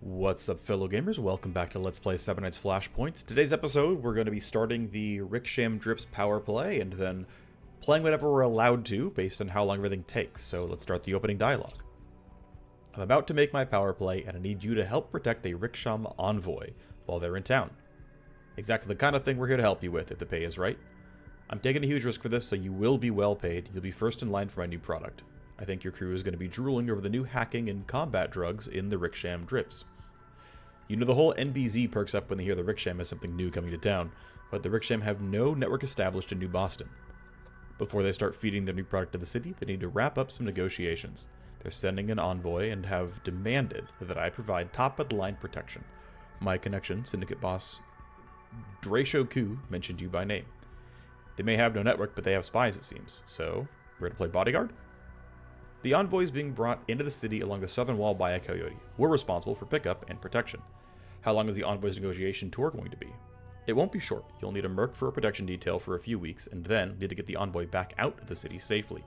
What's up, fellow gamers? Welcome back to Let's Play 7 Nights Flashpoint. Today's episode, we're going to be starting the Ricksham Drips power play and then playing whatever we're allowed to based on how long everything takes. So let's start the opening dialogue. I'm about to make my power play and I need you to help protect a Ricksham envoy while they're in town. Exactly the kind of thing we're here to help you with if the pay is right. I'm taking a huge risk for this, so you will be well paid. You'll be first in line for my new product. I think your crew is going to be drooling over the new hacking and combat drugs in the Ricksham Drips. You know the whole NBZ perks up when they hear the Ricksham has something new coming to town, but the Ricksham have no network established in New Boston. Before they start feeding their new product to the city, they need to wrap up some negotiations. They're sending an envoy and have demanded that I provide top-of-the-line protection. My connection, syndicate boss Ku, mentioned you by name. They may have no network, but they have spies, it seems. So, we're to play bodyguard? The envoy is being brought into the city along the southern wall by a coyote. We're responsible for pickup and protection. How long is the envoy's negotiation tour going to be? It won't be short. You'll need a merc for a protection detail for a few weeks, and then need to get the envoy back out of the city safely.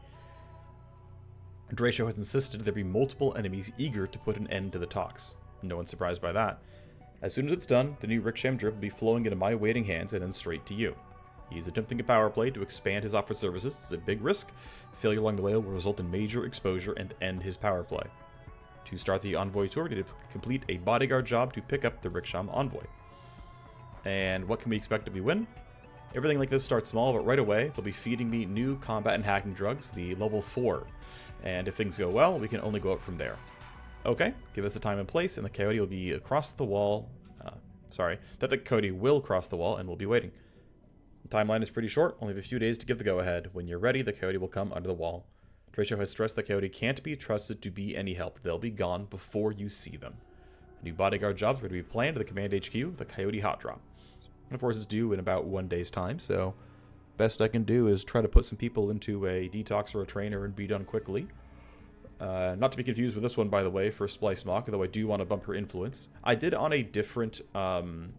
Draco has insisted there be multiple enemies eager to put an end to the talks. No one's surprised by that. As soon as it's done, the new Ricksham drip will be flowing into my waiting hands and then straight to you. He's attempting a power play to expand his offer services. It's a big risk. Failure along the way will result in major exposure and end his power play. To start the envoy tour, we need to complete a bodyguard job to pick up the Ricksham envoy. And what can we expect if we win? Everything like this starts small, but right away, they'll be feeding me new combat and hacking drugs, the level 4. And if things go well, we can only go up from there. Okay, give us the time and place, and the coyote will be across the wall. The coyote will cross the wall, and we'll be waiting. The timeline is pretty short, only have a few days to give the go-ahead. When you're ready, the coyote will come under the wall. Draco has stressed the coyote can't be trusted to be any help. They'll be gone before you see them. The new bodyguard jobs are to be planned at the command HQ, the Coyote Hot Drop. And of course, it's due in about 1 day's time, so best I can do is try to put some people into a detox or a trainer and be done quickly. Not to be confused with this one, by the way, for Splice Mock, though I do want to bump her influence. I did on a different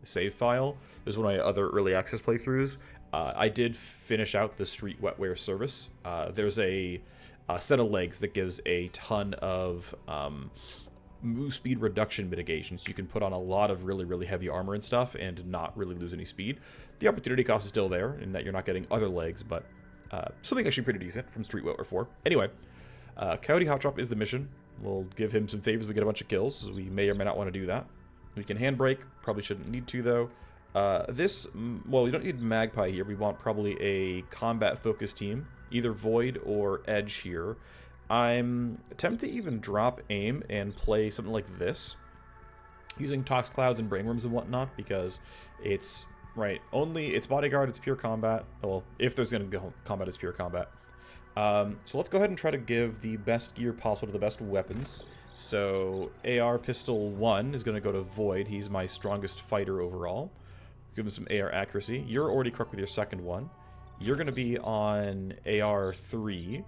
save file. This is one of my other early access playthroughs. I did finish out the Street Wetware service. There's a set of legs that gives a ton of move speed reduction mitigation, so you can put on a lot of really heavy armor and stuff and not really lose any speed. The opportunity cost is still there in that you're not getting other legs, but something actually pretty decent from Street Wetware 4. Anyway. Coyote Hot Drop is the mission. We'll give him some favors. We get a bunch of kills. We may or may not want to do that. We can handbrake. Probably shouldn't need to, though. We don't need Magpie here. We want probably a combat-focused team. Either Void or Edge here. I'm tempted to even drop aim and play something like this. Using Tox Clouds and Brainworms and whatnot, because it's, it's bodyguard, it's pure combat. Well, if there's going to go combat, it's pure combat. So let's go ahead and try to give the best gear possible to the best weapons. So AR Pistol 1 is going to go to Void. He's my strongest fighter overall. Give him some AR accuracy. You're already correct with your second one. You're going to be on AR 3.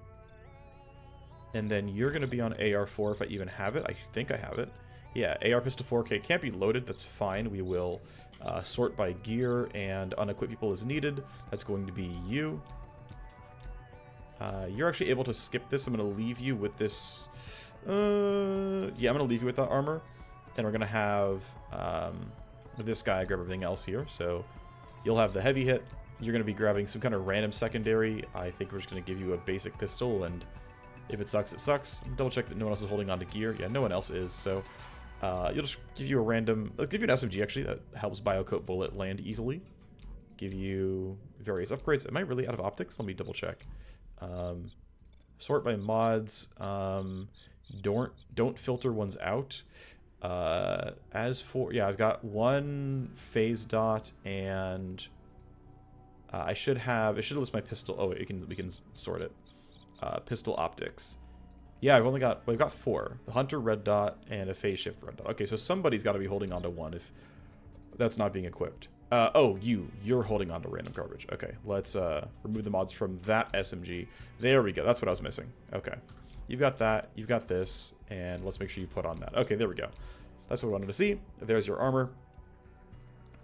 And then you're going to be on AR 4 if I even have it. I think I have it. Yeah, AR Pistol 4. Okay, it can't be loaded. That's fine. We will sort by gear and unequip people as needed. That's going to be you. You're actually able to skip this. I'm going to leave you with this. Yeah, I'm going to leave you with that armor. And we're going to have this guy grab everything else here. So you'll have the heavy hit. You're going to be grabbing some kind of random secondary. I think we're just going to give you a basic pistol. And if it sucks, it sucks. Double check that no one else is holding on to gear. Yeah, no one else is. So you'll just give you a random. I'll give you an SMG, actually. That helps Biocoat Bullet land easily. Give you various upgrades. Am I really out of optics? Let me double check. Sort by mods. Don't filter ones out. As for I've got one phase dot and I should list my pistol. Oh, we can sort it. Pistol optics. Yeah, we've got 4. The hunter red dot and a phase shift red dot. Okay, so somebody's got to be holding on to one if that's not being equipped. You're holding on to random garbage. Okay, let's remove the mods from that SMG. There we go. That's what I was missing. Okay. You've got that. You've got this. And let's make sure you put on that. Okay, there we go. That's what I wanted to see. There's your armor.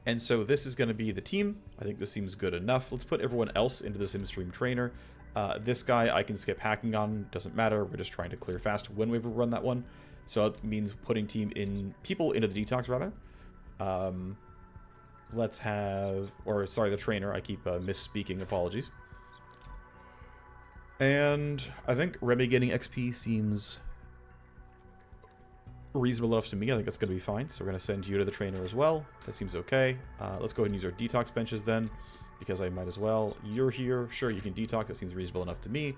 And so this is going to be the team. I think this seems good enough. Let's put everyone else into the SimStream trainer. This guy I can skip hacking on. Doesn't matter. We're just trying to clear fast when we ever run that one. So it means putting people into the detox, rather. Let's have... Or, sorry, the trainer. I keep misspeaking. Apologies. And I think Remy getting XP seems reasonable enough to me. I think that's going to be fine. So we're going to send you to the trainer as well. That seems okay. Let's go ahead and use our detox benches then, because I might as well. You're here. Sure, you can detox. That seems reasonable enough to me.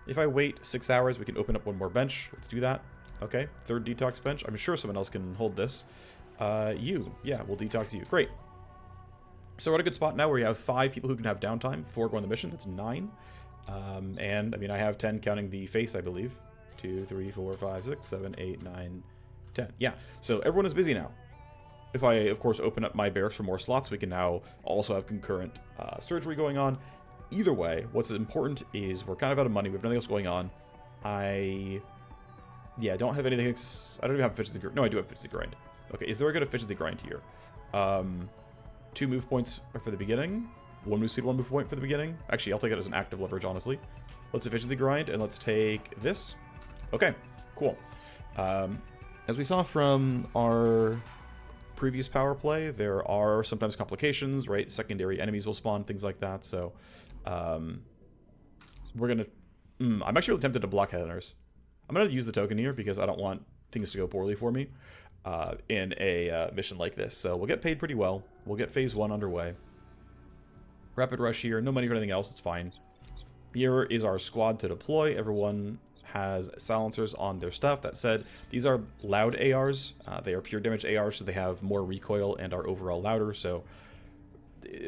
If I wait 6 hours, we can open up one more bench. Let's do that. Okay, third detox bench. I'm sure someone else can hold this. You. Yeah, we'll detox you. Great. So we're at a good spot now where we have 5 people who can have downtime, 4 go on the mission. That's 9. And, I mean, I have 10 counting the face, I believe. 2, 3, 4, 5, 6, 7, 8, 9, 10. Yeah, so everyone is busy now. If I, of course, open up my barracks for more slots, we can now also have concurrent surgery going on. Either way, what's important is we're kind of out of money. We have nothing else going on. I don't have anything. I don't even have efficiency grind. No, I do have efficiency grind. Okay, is there a good efficiency grind here? 2 move points are for the beginning. 1 move speed, 1 move point for the beginning. Actually, I'll take it as an active leverage, honestly. Let's efficiency grind, and let's take this. Okay, cool. As we saw from our previous power play, there are sometimes complications, right? Secondary enemies will spawn, things like that. So, we're gonna... I'm actually really tempted to block headhunters. I'm gonna use the token here because I don't want things to go poorly for me in a mission like this. So we'll get paid pretty well. We'll get phase 1 underway. Rapid rush here. No money for anything else. It's fine. Here is our squad to deploy. Everyone has silencers on their stuff. That said, these are loud ARs. They are pure damage ARs, so they have more recoil and are overall louder. So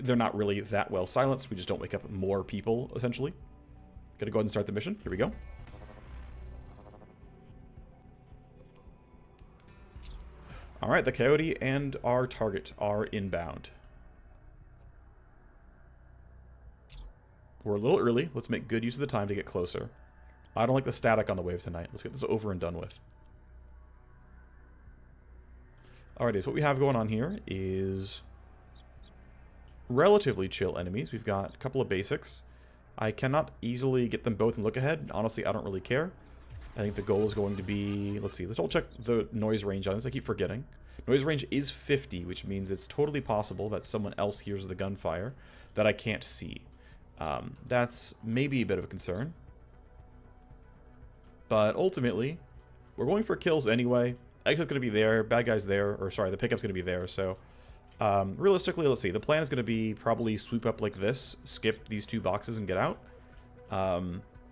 they're not really that well silenced. We just don't wake up more people, essentially. Gonna go ahead and start the mission. Here we go. Alright, the Coyote and our target are inbound. We're a little early. Let's make good use of the time to get closer. I don't like the static on the wave tonight. Let's get this over and done with. Alrighty, so what we have going on here is relatively chill enemies. We've got a couple of basics. I cannot easily get them both and look ahead. Honestly, I don't really care. I think the goal is going to be... Let's see. Let's all check the noise range on this. I keep forgetting. Noise range is 50, which means it's totally possible that someone else hears the gunfire that I can't see. That's maybe a bit of a concern. But ultimately, we're going for kills anyway. Exit's going to be there. Bad guy's there. Or sorry, the pickup's going to be there. So realistically, let's see. The plan is going to be probably sweep up like this. Skip these 2 boxes and get out.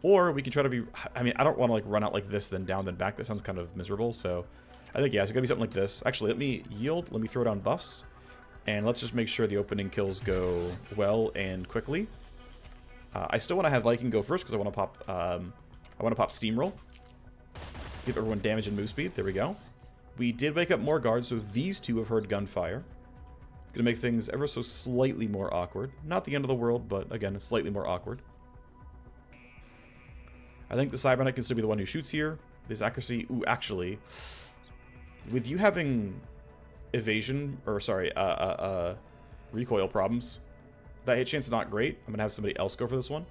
Or we can try to be... I mean, I don't want to like run out like this, then down, then back. That sounds kind of miserable. So I think, yeah, it's going to be something like this. Actually, let me yield. Let me throw down buffs. And let's just make sure the opening kills go well and quickly. I still want to have Viking go first because I want to pop Steamroll. Give everyone damage and move speed. There we go. We did wake up more guards, so these 2 have heard gunfire. It's going to make things ever so slightly more awkward. Not the end of the world, but again, slightly more awkward. I think the Cyberknight can still be the one who shoots here. This accuracy... Ooh, actually, with you having evasion, or sorry, recoil problems, that hit chance is not great. I'm going to have somebody else go for this one.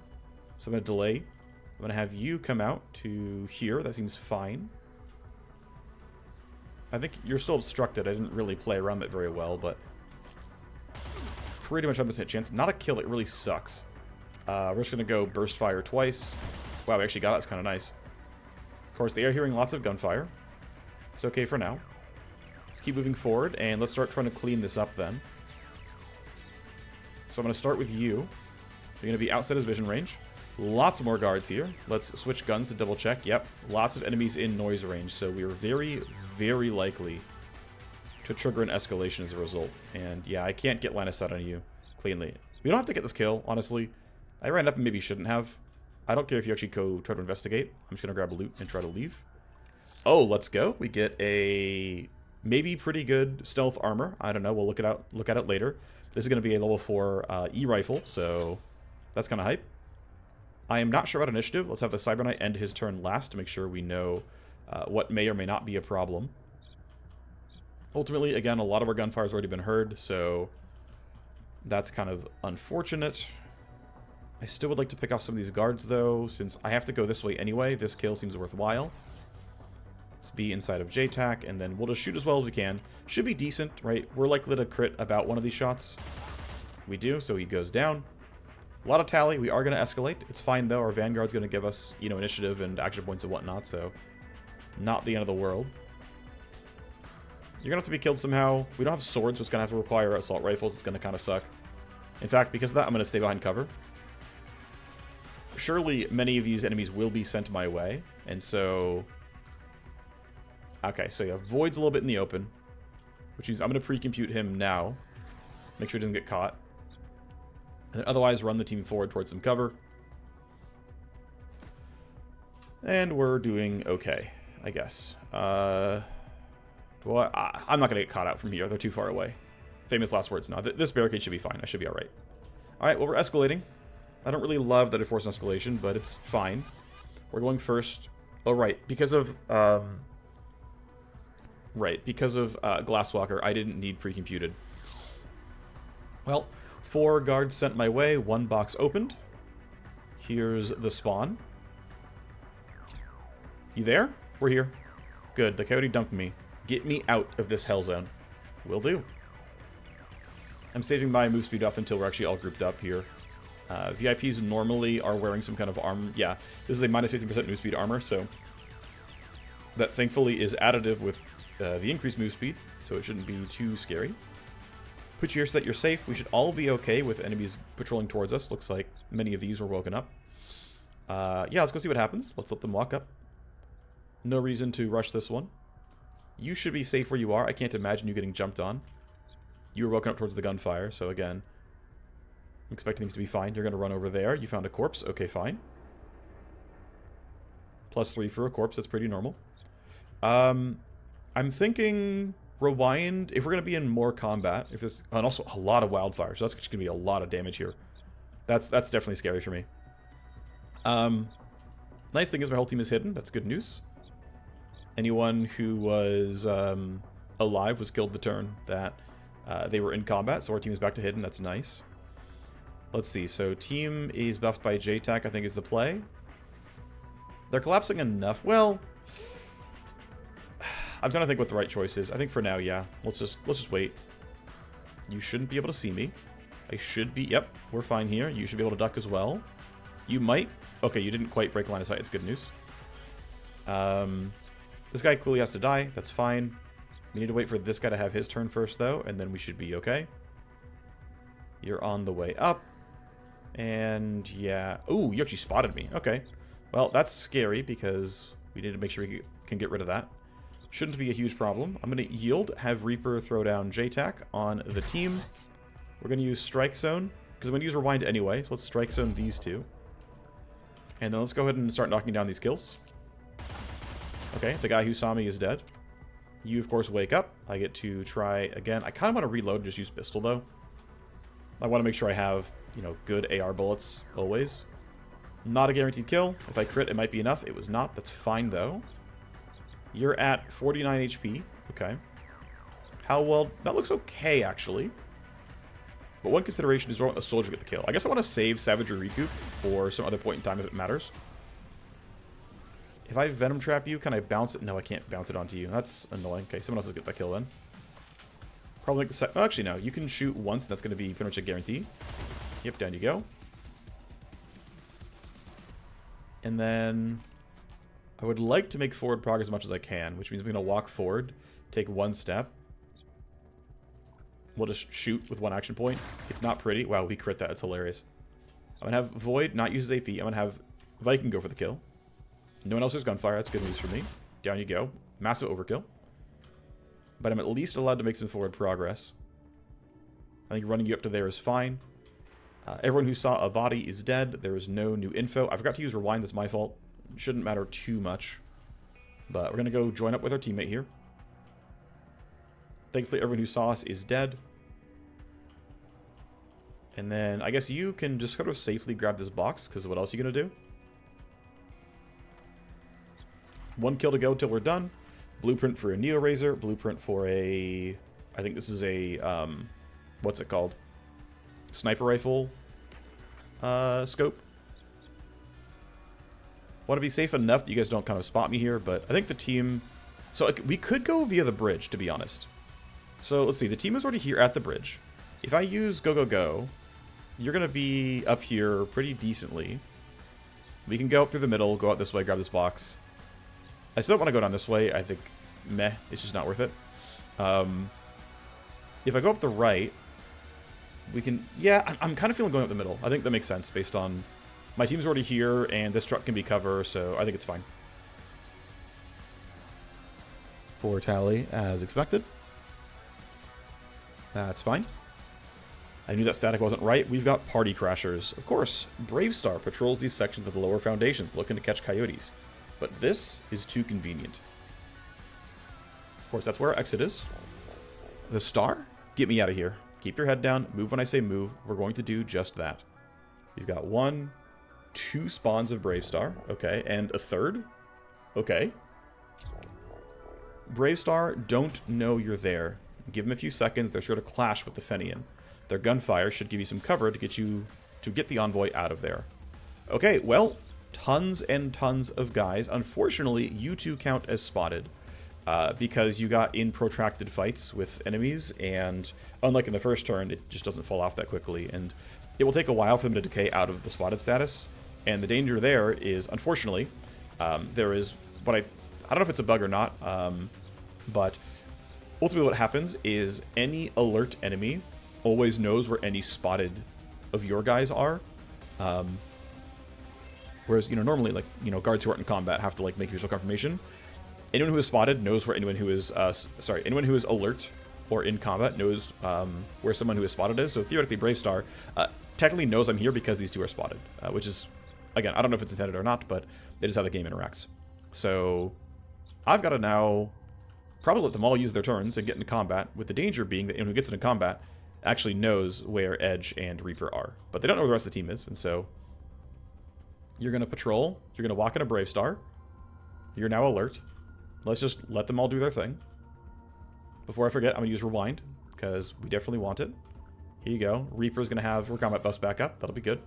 So I'm going to delay. I'm going to have you come out to here. That seems fine. I think you're still obstructed. I didn't really play around that very well, but pretty much 100% chance. Not a kill. It really sucks. We're just going to go burst fire twice. Wow, we actually got it. It's kind of nice. Of course, they are hearing lots of gunfire. It's okay for now. Let's keep moving forward, and let's start trying to clean this up then. So I'm going to start with you. You're going to be outside his vision range. Lots more guards here. Let's switch guns to double check. Yep, lots of enemies in noise range, so we are very, very likely to trigger an escalation as a result. And yeah, I can't get line of sight on you cleanly. We don't have to get this kill, honestly. I ran up and maybe shouldn't have. I don't care if you actually go try to investigate. I'm just going to grab a loot and try to leave. Oh, let's go. We get a maybe pretty good stealth armor. I don't know. We'll look at it later. This is going to be a level 4 E-rifle, so that's kind of hype. I am not sure about initiative. Let's have the Cyberknight end his turn last to make sure we know what may or may not be a problem. Ultimately, again, a lot of our gunfire has already been heard, so that's kind of unfortunate. I still would like to pick off some of these guards, though, since I have to go this way anyway. This kill seems worthwhile. Let's be inside of JTAC, and then we'll just shoot as well as we can. Should be decent, right? We're likely to crit about one of these shots. We do, so he goes down. A lot of tally. We are going to escalate. It's fine, though. Our Vanguard's going to give us, you know, initiative and action points and whatnot, so not the end of the world. You're going to have to be killed somehow. We don't have swords, so it's going to have to require assault rifles. It's going to kind of suck. In fact, because of that, I'm going to stay behind cover. Surely many of these enemies will be sent my way, and so... Okay, so yeah, Void's a little bit in the open, which means I'm going to pre-compute him now. Make sure he doesn't get caught. And then otherwise run the team forward towards some cover. And we're doing okay, I guess. Well, I'm not going to get caught out from here. They're too far away. Famous last words now. This barricade should be fine. I should be alright. Alright, well, we're escalating. I don't really love that it forced an escalation, but it's fine. We're going first. Oh, right. Because of... Glasswalker, I didn't need pre-computed. Well, 4 guards sent my way, 1 box opened. Here's the spawn. You there? We're here. Good, the Coyote dumped me. Get me out of this hell zone. Will do. I'm saving my move speed off until we're actually all grouped up here. VIPs normally are wearing some kind of armor. Yeah, this is a minus 15% move speed armor, so that thankfully is additive with the increased move speed, so it shouldn't be too scary. Put you here so that you're safe. We should all be okay with enemies patrolling towards us. Looks like many of these were woken up. Yeah, let's go see what happens. Let's let them walk up. No reason to rush this one. You should be safe where you are. I can't imagine you getting jumped on. You were woken up towards the gunfire, so again, I'm expecting things to be fine. You're going to run over there. You found a corpse. Okay, fine. +3 for a corpse. That's pretty normal. I'm thinking rewind if we're going to be in more combat. If there's, and also a lot of wildfire, so that's going to be a lot of damage here. That's definitely scary for me. Nice thing is my whole team is hidden. That's good news. Anyone who was alive was killed the turn that they were in combat, so our team is back to hidden. That's nice. Let's see. So team is buffed by JTAC, I think is the play. They're collapsing enough. Well, I'm trying to think what the right choice is. I think for now, yeah. Let's just wait. You shouldn't be able to see me. I should be. Yep, we're fine here. You should be able to duck as well. You might. Okay, you didn't quite break line of sight. It's good news. This guy clearly has to die. That's fine. We need to wait for this guy to have his turn first, though, and then we should be okay. You're on the way up. And yeah. Ooh, you actually spotted me. Okay. Well, that's scary because we need to make sure we can get rid of that. Shouldn't be a huge problem. I'm going to yield, have Reaper throw down JTAC on the team. We're going to use Strike Zone, because I'm going to use Rewind anyway, so let's Strike Zone these two. And then let's go ahead and start knocking down these kills. Okay, the guy who saw me is dead. You, of course, wake up. I get to try again. I kind of want to reload and just use pistol, though. I want to make sure I have, you know, good AR bullets, always. Not a guaranteed kill. If I crit, it might be enough. It was not. That's fine, though. You're at 49 HP. Okay. How well... That looks okay, actually. But one consideration is, do I want the soldier to get the kill? I guess I want to save Savagery Recoup for some other point in time if it matters. If I Venom Trap you, can I bounce it? No, I can't bounce it onto you. That's annoying. Okay, someone else has to get that kill then. Probably like the... Oh, actually, no. You can shoot once, and that's going to be pretty much a guarantee. Yep, down you go. And then... I would like to make forward progress as much as I can, which means I'm going to walk forward, take 1 step. We'll just shoot with 1 action point. It's not pretty. Wow, we crit that. It's hilarious. I'm going to have Void not use his AP. I'm going to have Viking go for the kill. No one else has gunfire. That's good news for me. Down you go. Massive overkill. But I'm at least allowed to make some forward progress. I think running you up to there is fine. Everyone who saw a body is dead. There is no new info. I forgot to use Rewind. That's my fault. Shouldn't matter too much. But we're going to go join up with our teammate here. Thankfully, everyone who saw us is dead. And then I guess you can just sort of safely grab this box, because what else are you going to do? 1 kill to go till we're done. Blueprint for a Neo Razor. Blueprint for a... I think this is a... what's it called? Sniper rifle scope. Want to be safe enough that you guys don't kind of spot me here, but I think the team So we could go via the bridge, to be honest. So let's see, the team is already here at the bridge. If I use go, go, go, you're going to be up here pretty decently. We can go up through the middle, go out this way, grab this box. I still don't want to go down this way. I think, meh, it's just not worth it. If I go up the right, we can... Yeah, I'm kind of feeling going up the middle. I think that makes sense based on... My team's already here, and this truck can be cover, so I think it's fine. 4 tally, as expected. That's fine. I knew that static wasn't right. We've got party crashers. Of course, Brave Star patrols these sections of the lower foundations looking to catch coyotes. But this is too convenient. Of course, that's where our exit is. The Star? Get me out of here. Keep your head down. Move when I say move. We're going to do just that. You've got 1, 2 spawns of Brave Star. Okay, and a third? Okay. Brave Star don't know you're there. Give them a few seconds. They're sure to clash with the Fenian. Their gunfire should give you some cover to get the envoy out of there. Okay, well, tons and tons of guys. Unfortunately, you two count as spotted because you got in protracted fights with enemies, and unlike in the first turn, it just doesn't fall off that quickly, and it will take a while for them to decay out of the spotted status. And the danger there is, unfortunately, there is what I don't know if it's a bug or not, but ultimately what happens is any alert enemy always knows where any spotted of your guys are. Whereas, normally, like, guards who aren't in combat have to, like, make visual confirmation. Anyone who is spotted knows where anyone who is, anyone who is alert or in combat knows where someone who is spotted is. So theoretically, Brave Star technically knows I'm here because these two are spotted, which is, again, I don't know if it's intended or not, but it is how the game interacts. So I've got to now probably let them all use their turns and get into combat, with the danger being that anyone who gets into combat actually knows where Edge and Reaper are. But they don't know where the rest of the team is, and so you're going to patrol, you're going to walk in a Brave Star, you're now alert. Let's just let them all do their thing. Before I forget, I'm going to use Rewind, because we definitely want it. Here you go. Reaper's going to have her combat buffs back up. That'll be good.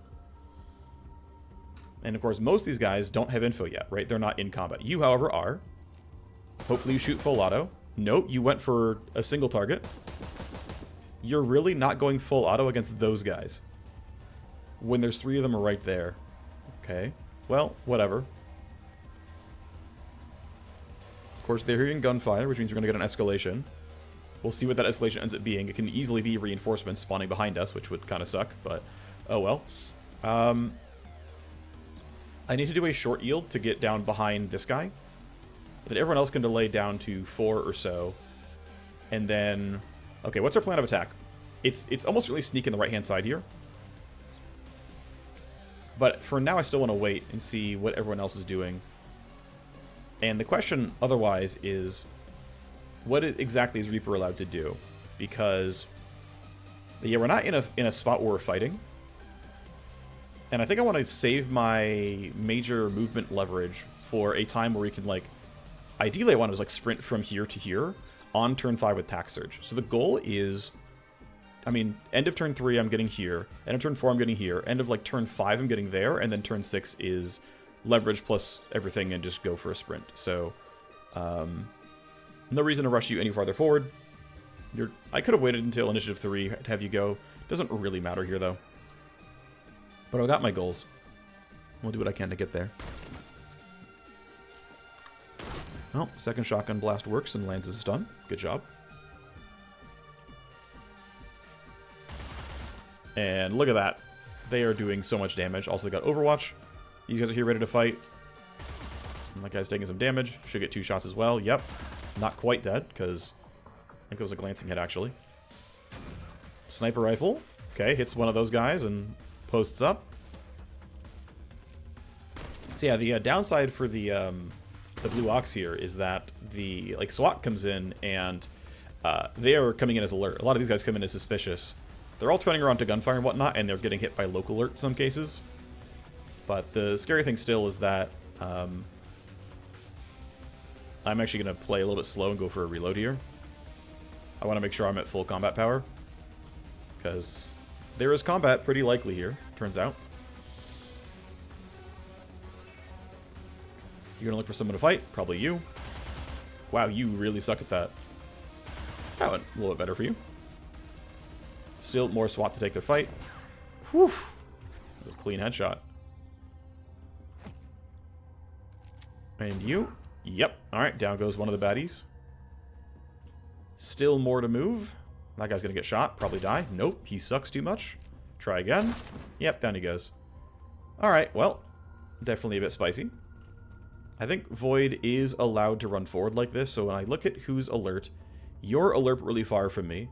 And of course, most of these guys don't have info yet, right? They're not in combat. You, however, are. Hopefully you shoot full auto. Nope, you went for a single target. You're really not going full auto against those guys when there's 3 of them right there. Okay, well, whatever. Of course, they're hearing gunfire, which means we're going to get an escalation. We'll see what that escalation ends up being. It can easily be reinforcements spawning behind us, which would kind of suck, but oh well. I need to do a short yield to get down behind this guy. But everyone else can delay down to 4 or so. And then... Okay, what's our plan of attack? It's almost really sneak in the right-hand side here. But for now, I still want to wait and see what everyone else is doing. And the question otherwise is, what exactly is Reaper allowed to do? Because, yeah, we're not in a spot where we're fighting. And I think I want to save my major movement leverage for a time where we can, like... Ideally, I want to like sprint from here to here on turn 5 with Tax Surge. So the goal is, I mean, end of turn 3, I'm getting here. End of turn 4, I'm getting here. End of like turn 5, I'm getting there. And then turn 6 is leverage plus everything and just go for a sprint. So, no reason to rush you any farther forward. I could have waited until initiative 3 to have you go. Doesn't really matter here though. But I got my goals. We'll do what I can to get there. Oh, second shotgun blast works and lands as a stun. Good job. And look at that. They are doing so much damage. Also, they got Overwatch. These guys are here ready to fight. And that guy's taking some damage. Should get 2 shots as well. Yep. Not quite dead, because I think it was a glancing hit, actually. Sniper rifle. Okay, hits one of those guys and posts up. So yeah, the downside for the Blue Ox here is that the SWAT comes in and they are coming in as alert. A lot of these guys come in as suspicious. They're all turning around to gunfire and whatnot, and they're getting hit by local alert in some cases. But the scary thing still is that I'm actually going to play a little bit slow and go for a reload here. I want to make sure I'm at full combat power, because there is combat pretty likely here, turns out. You're going to look for someone to fight? Probably you. Wow, you really suck at that. That went a little bit better for you. Still more SWAT to take their fight. Whew. Clean headshot. And you? Yep. Alright, down goes one of the baddies. Still more to move. That guy's gonna get shot. Probably die. Nope, he sucks too much. Try again. Yep, down he goes. Alright, well, definitely a bit spicy. I think Void is allowed to run forward like this, so when I look at who's alert, you're alert really far from me.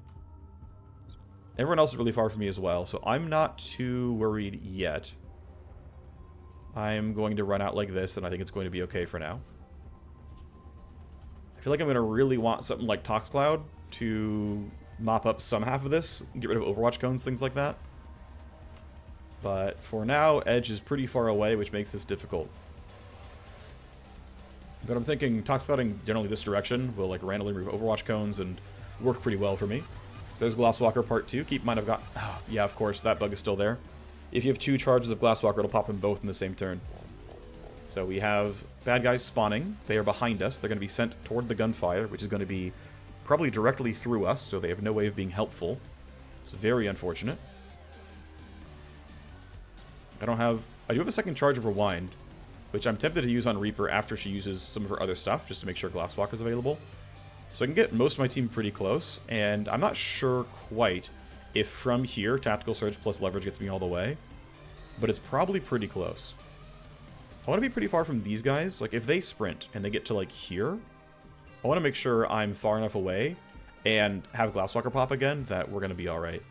Everyone else is really far from me as well, so I'm not too worried yet. I'm going to run out like this, and I think it's going to be okay for now. I feel like I'm going to really want something like Tox Cloud to mop up some half of this, get rid of Overwatch cones, things like that. But for now, Edge is pretty far away, which makes this difficult. But I'm thinking Tox Clouding generally this direction will like randomly remove Overwatch cones and work pretty well for me. So there's Glasswalker Part 2. Keep in mind I've got... Oh, yeah, of course, that bug is still there. If you have 2 charges of Glasswalker, it'll pop them both in the same turn. So we have bad guys spawning. They are behind us. They're going to be sent toward the gunfire, which is going to be probably directly through us, so they have no way of being helpful. It's very unfortunate. I do have a second charge of Rewind, which I'm tempted to use on Reaper after she uses some of her other stuff, just to make sure Glasswalker is available. So I can get most of my team pretty close, and I'm not sure quite if from here Tactical Surge plus Leverage gets me all the way, but it's probably pretty close. I want to be pretty far from these guys. Like, if they sprint and they get to, like, here, I want to make sure I'm far enough away and have Glasswalker pop again that we're going to be alright.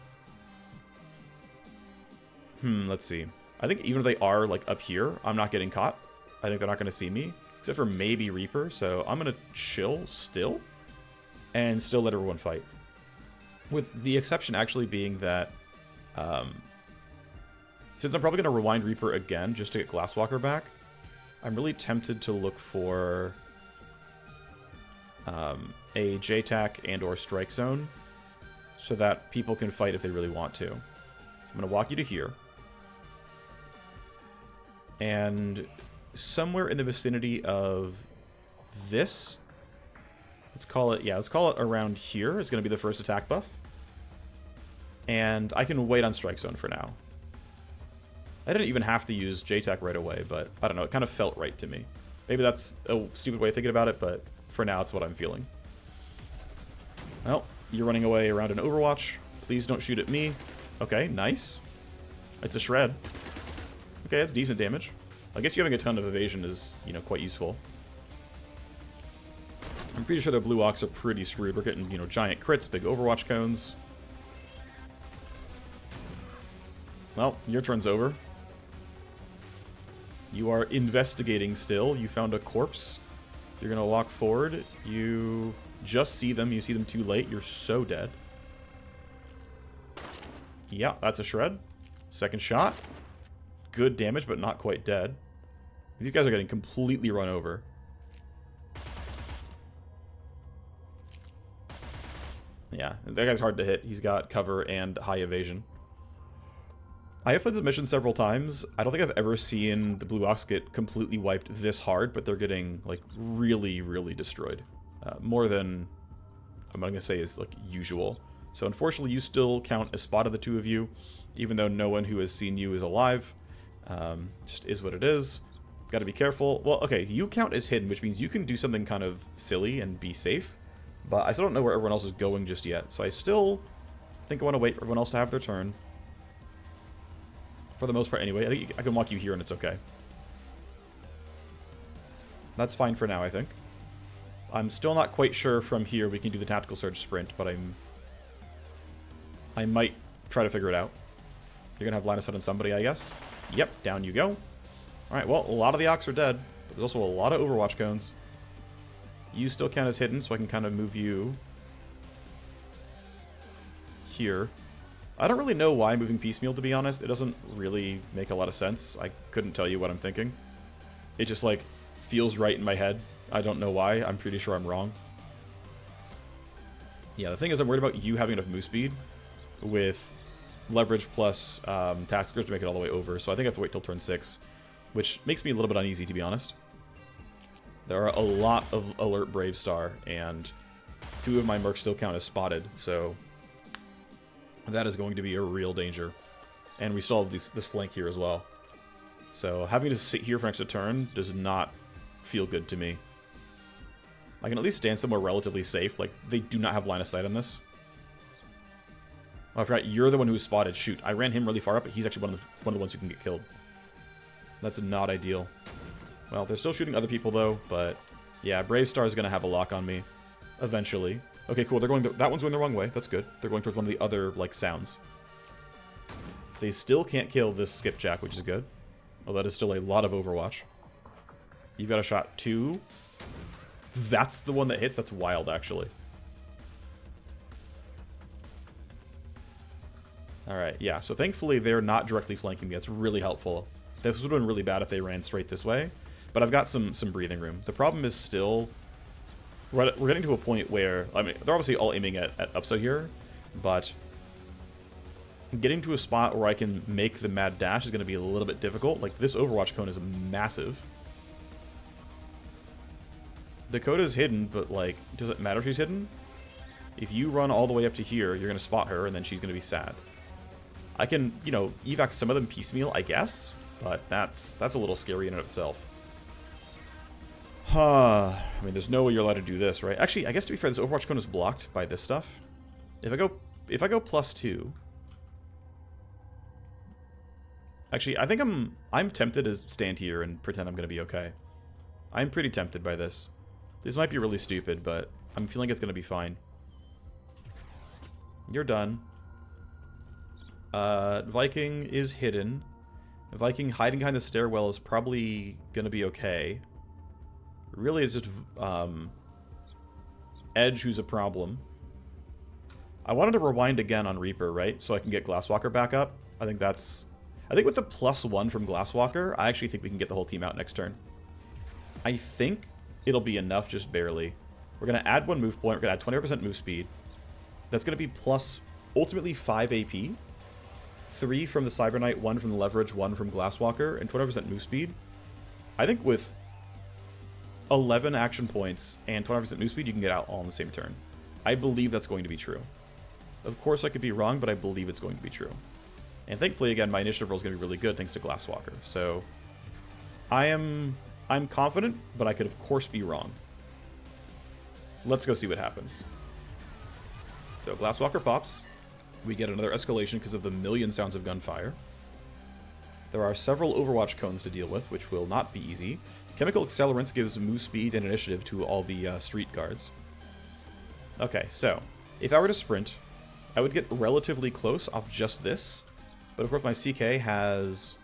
Let's see. I think even if they are, like, up here, I'm not getting caught. I think they're not going to see me, except for maybe Reaper, so I'm going to chill still and still let everyone fight. With the exception actually being that, since I'm probably going to rewind Reaper again just to get Glasswalker back, I'm really tempted to look for a JTAC and or Strike Zone so that people can fight if they really want to. So I'm going to walk you to here. And somewhere in the vicinity of this, let's call it around here is going to be the first attack buff. And I can wait on Strike Zone for now. I didn't even have to use JTAC right away, but I don't know, it kind of felt right to me. Maybe that's a stupid way of thinking about it, but for now it's what I'm feeling. Well, you're running away around an Overwatch. Please don't shoot at me. Okay, nice. It's a shred. Okay, that's decent damage. I guess you having a ton of evasion is, you know, quite useful. I'm pretty sure their blue ox are pretty screwed. We're getting, you know, giant crits, big Overwatch cones. Well, your turn's over. You are investigating still. You found a corpse. You're going to walk forward. You just see them. You see them too late. You're so dead. Yeah, that's a shred. Second shot. Good damage, but not quite dead. These guys are getting completely run over. Yeah, that guy's hard to hit. He's got cover and high evasion. I have played this mission several times. I don't think I've ever seen the Blue Ox get completely wiped this hard, but they're getting, like, really, really destroyed. More than, I'm going to say, is, like, usual. So, unfortunately, you still count as spotted, the two of you, even though no one who has seen you is alive. Just is what it is. Got to be careful. Well, okay, you count as hidden, which means you can do something kind of silly and be safe. But I still don't know where everyone else is going just yet. So I still think I want to wait for everyone else to have their turn. For the most part, anyway. I think I can walk you here and it's okay. That's fine for now, I think. I'm still not quite sure from here we can do the Tactical Surge Sprint, but I might try to figure it out. You're going to have line of sight on somebody, I guess. Yep, down you go. Alright, well, a lot of the Ox are dead, but there's also a lot of Overwatch cones. You still count as hidden, so I can kind of move you here. I don't really know why I'm moving piecemeal, to be honest. It doesn't really make a lot of sense. I couldn't tell you what I'm thinking. It just, like, feels right in my head. I don't know why. I'm pretty sure I'm wrong. Yeah, the thing is, I'm worried about you having enough move speed with leverage plus tacticals to make it all the way over. So I think I have to wait till turn 6, which makes me a little bit uneasy, to be honest. There are a lot of alert Brave Star, and 2 of my mercs still count as spotted, so that is going to be a real danger. And we still have this flank here as well. So having to sit here for an extra turn does not feel good to me. I can at least stand somewhere relatively safe. Like, they do not have line of sight on this. Oh, I forgot, you're the one who was spotted. Shoot, I ran him really far up, but he's actually one of the ones who can get killed. That's not ideal. Well, they're still shooting other people, though, but yeah, Brave Star is going to have a lock on me eventually. Okay, cool. They're going that one's going the wrong way. That's good. They're going towards one of the other, like, sounds. They still can't kill this skipjack, which is good. Oh, that is still a lot of Overwatch. You've got a shot 2. That's the one that hits? That's wild, actually. Alright, yeah. So thankfully, they're not directly flanking me. That's really helpful. This would have been really bad if they ran straight this way. But I've got some breathing room. The problem is still... We're getting to a point where... I mean, they're obviously all aiming at Upso here. But... getting to a spot where I can make the mad dash is going to be a little bit difficult. Like, this Overwatch cone is massive. Dakota's hidden, but, like, does it matter if she's hidden? If you run all the way up to here, you're going to spot her, and then she's going to be sad. I can, you know, evac some of them piecemeal, I guess, but that's a little scary in and of itself. I mean, there's no way you're allowed to do this, right? Actually, I guess to be fair, this Overwatch cone is blocked by this stuff. If I go +2... Actually, I think I'm tempted to stand here and pretend I'm going to be okay. I'm pretty tempted by this. This might be really stupid, but I'm feeling it's going to be fine. You're done. Viking is hidden. Viking hiding behind the stairwell is probably going to be okay. Really, it's just Edge who's a problem. I wanted to rewind again on Reaper, right? So I can get Glasswalker back up. I think with the +1 from Glasswalker, I actually think we can get the whole team out next turn. I think it'll be enough, just barely. We're going to add 1 move point. We're going to add 20% move speed. That's going to be plus, ultimately, 5 AP. 3 from the Cyber Knight, 1 from the Leverage, 1 from Glasswalker, and 20% move speed. I think with 11 action points and 20% move speed, you can get out all in the same turn. I believe that's going to be true. Of course, I could be wrong, but I believe it's going to be true. And thankfully, again, my initiative roll is going to be really good thanks to Glasswalker. So, I'm confident, but I could, of course, be wrong. Let's go see what happens. So, Glasswalker pops. We get another escalation because of the million sounds of gunfire. There are several Overwatch cones to deal with, which will not be easy. Chemical Accelerants gives move speed and initiative to all the street guards. Okay, so, if I were to sprint, I would get relatively close off just this. But of course my CK has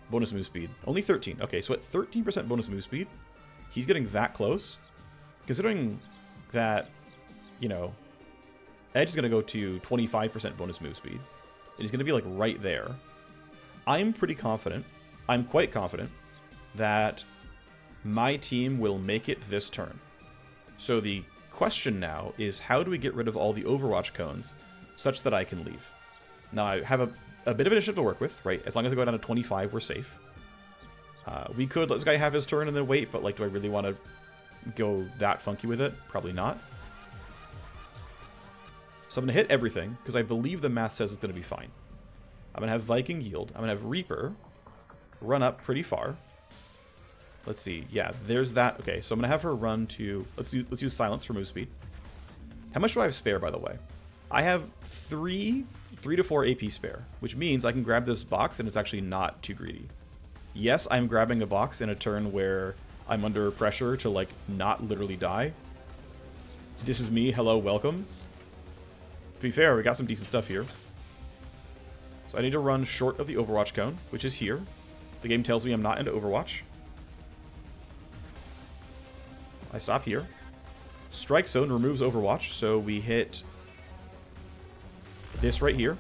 bonus move speed. Only 13. Okay, so at 13% bonus move speed, he's getting that close. Considering that, you know, Edge is going to go to 25% bonus move speed. And he's going to be like right there. I'm pretty confident, I'm quite confident, that my team will make it this turn. So the question now is, how do we get rid of all the Overwatch cones such that I can leave? Now I have a bit of initiative to work with, right? As long as I go down to 25, we're safe. We could let this guy have his turn and then wait, but like, do I really want to go that funky with it? Probably not. So I'm going to hit everything, because I believe the math says it's going to be fine. I'm going to have Viking yield. I'm going to have Reaper run up pretty far. Let's see. Yeah, there's that. Okay, so I'm going to have her run to... Let's use Silence for move speed. How much do I have spare, by the way? I have 3 to 4 AP spare, which means I can grab this box and it's actually not too greedy. Yes, I'm grabbing a box in a turn where I'm under pressure to, like, not literally die. This is me. Hello, welcome. To be fair, we got some decent stuff here. So I need to run short of the Overwatch cone, which is here. The game tells me I'm not into Overwatch. I stop here. Strike Zone removes Overwatch, so we hit this right here.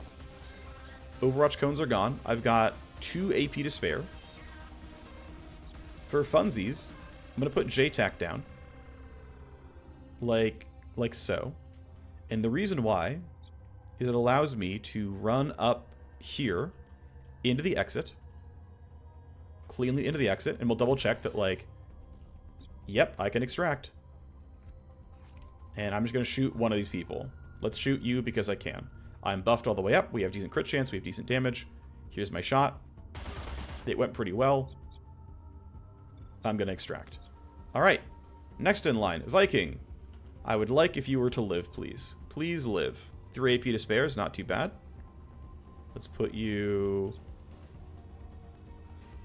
Overwatch cones are gone. I've got 2 AP to spare. For funsies, I'm going to put J-Tac down. Like so. And the reason why is it allows me to run up here into the exit. Cleanly into the exit. And we'll double check that, like, Yep, I can extract. And I'm just going to shoot one of these people. Let's shoot you because I can. I'm buffed all the way up. We have decent crit chance. We have decent damage. Here's my shot. It went pretty well. I'm going to extract. All right. Next in line, Viking. I would like if you were to live, please. Please live. 3 AP to spare is not too bad. Let's put you...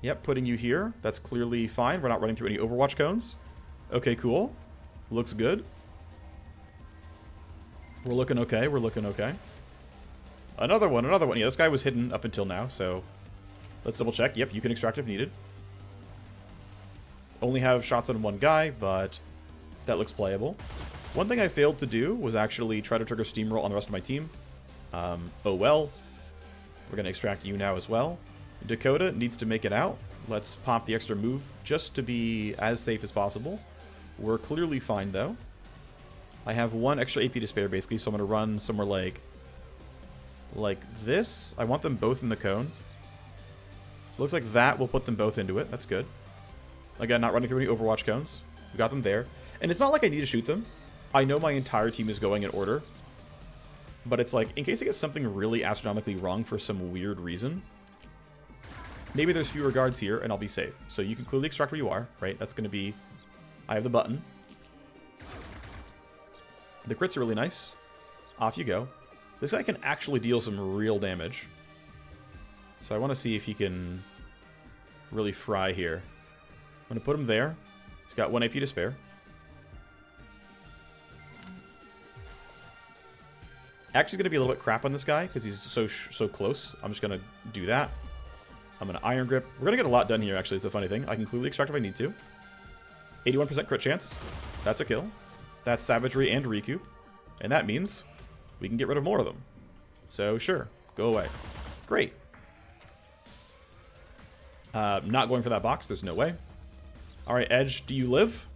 Yep, putting you here. That's clearly fine. We're not running through any Overwatch cones. Okay, cool. Looks good. We're looking okay. We're looking okay. Another one, another one. Yeah, this guy was hidden up until now, so let's double check. Yep, you can extract if needed. Only have shots on one guy, but that looks playable. One thing I failed to do was actually try to trigger Steamroll on the rest of my team. Oh well. We're going to extract you now as well. Dakota needs to make it out. Let's pop the extra move just to be as safe as possible. We're clearly fine, though. I have 1 extra AP to spare, basically, so I'm going to run somewhere like this. I want them both in the cone. Looks like that will put them both into it. That's good. Again, not running through any Overwatch cones. We got them there. And it's not like I need to shoot them. I know my entire team is going in order. But it's like, in case I get something really astronomically wrong for some weird reason, maybe there's fewer guards here and I'll be safe. So you can clearly extract where you are, right? That's going to be... I have the button. The crits are really nice. Off you go. This guy can actually deal some real damage. So I want to see if he can really fry here. I'm going to put him there. He's got 1 AP to spare. Actually going to be a little bit crap on this guy because he's so close. I'm just going to do that. I'm going to Iron Grip. We're going to get a lot done here, actually. It's a funny thing. I can clearly extract if I need to. 81% crit chance. That's a kill. That's Savagery and Recoup. And that means we can get rid of more of them. So, sure. Go away. Great. Not going for that box. There's no way. Alright, Edge, do you live?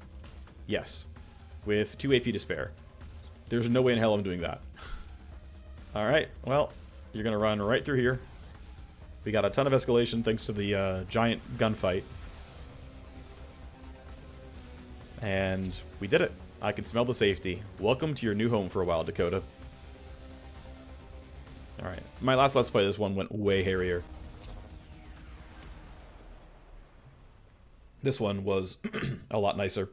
Yes. With 2 AP to spare. There's no way in hell I'm doing that. Alright, well, you're going to run right through here. We got a ton of escalation thanks to the giant gunfight. And we did it. I can smell the safety. Welcome to your new home for a while, Dakota. Alright, my last Let's Play, this one went way hairier. This one was a lot nicer.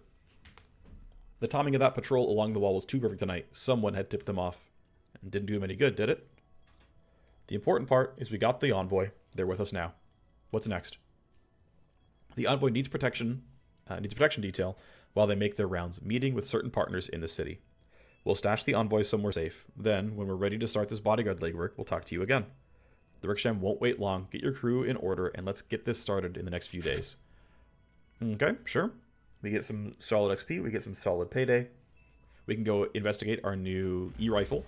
The timing of that patrol along the wall was too perfect tonight. Someone had tipped them off. And didn't do them any good, did it? The important part is we got the Envoy. They're with us now. What's next? The Envoy needs protection detail while they make their rounds, meeting with certain partners in the city. We'll stash the Envoy somewhere safe. Then, when we're ready to start this bodyguard legwork, we'll talk to you again. The Ricksham won't wait long. Get your crew in order, and let's get this started in the next few days. Okay, sure. We get some solid XP. We get some solid payday. We can go investigate our new E-rifle.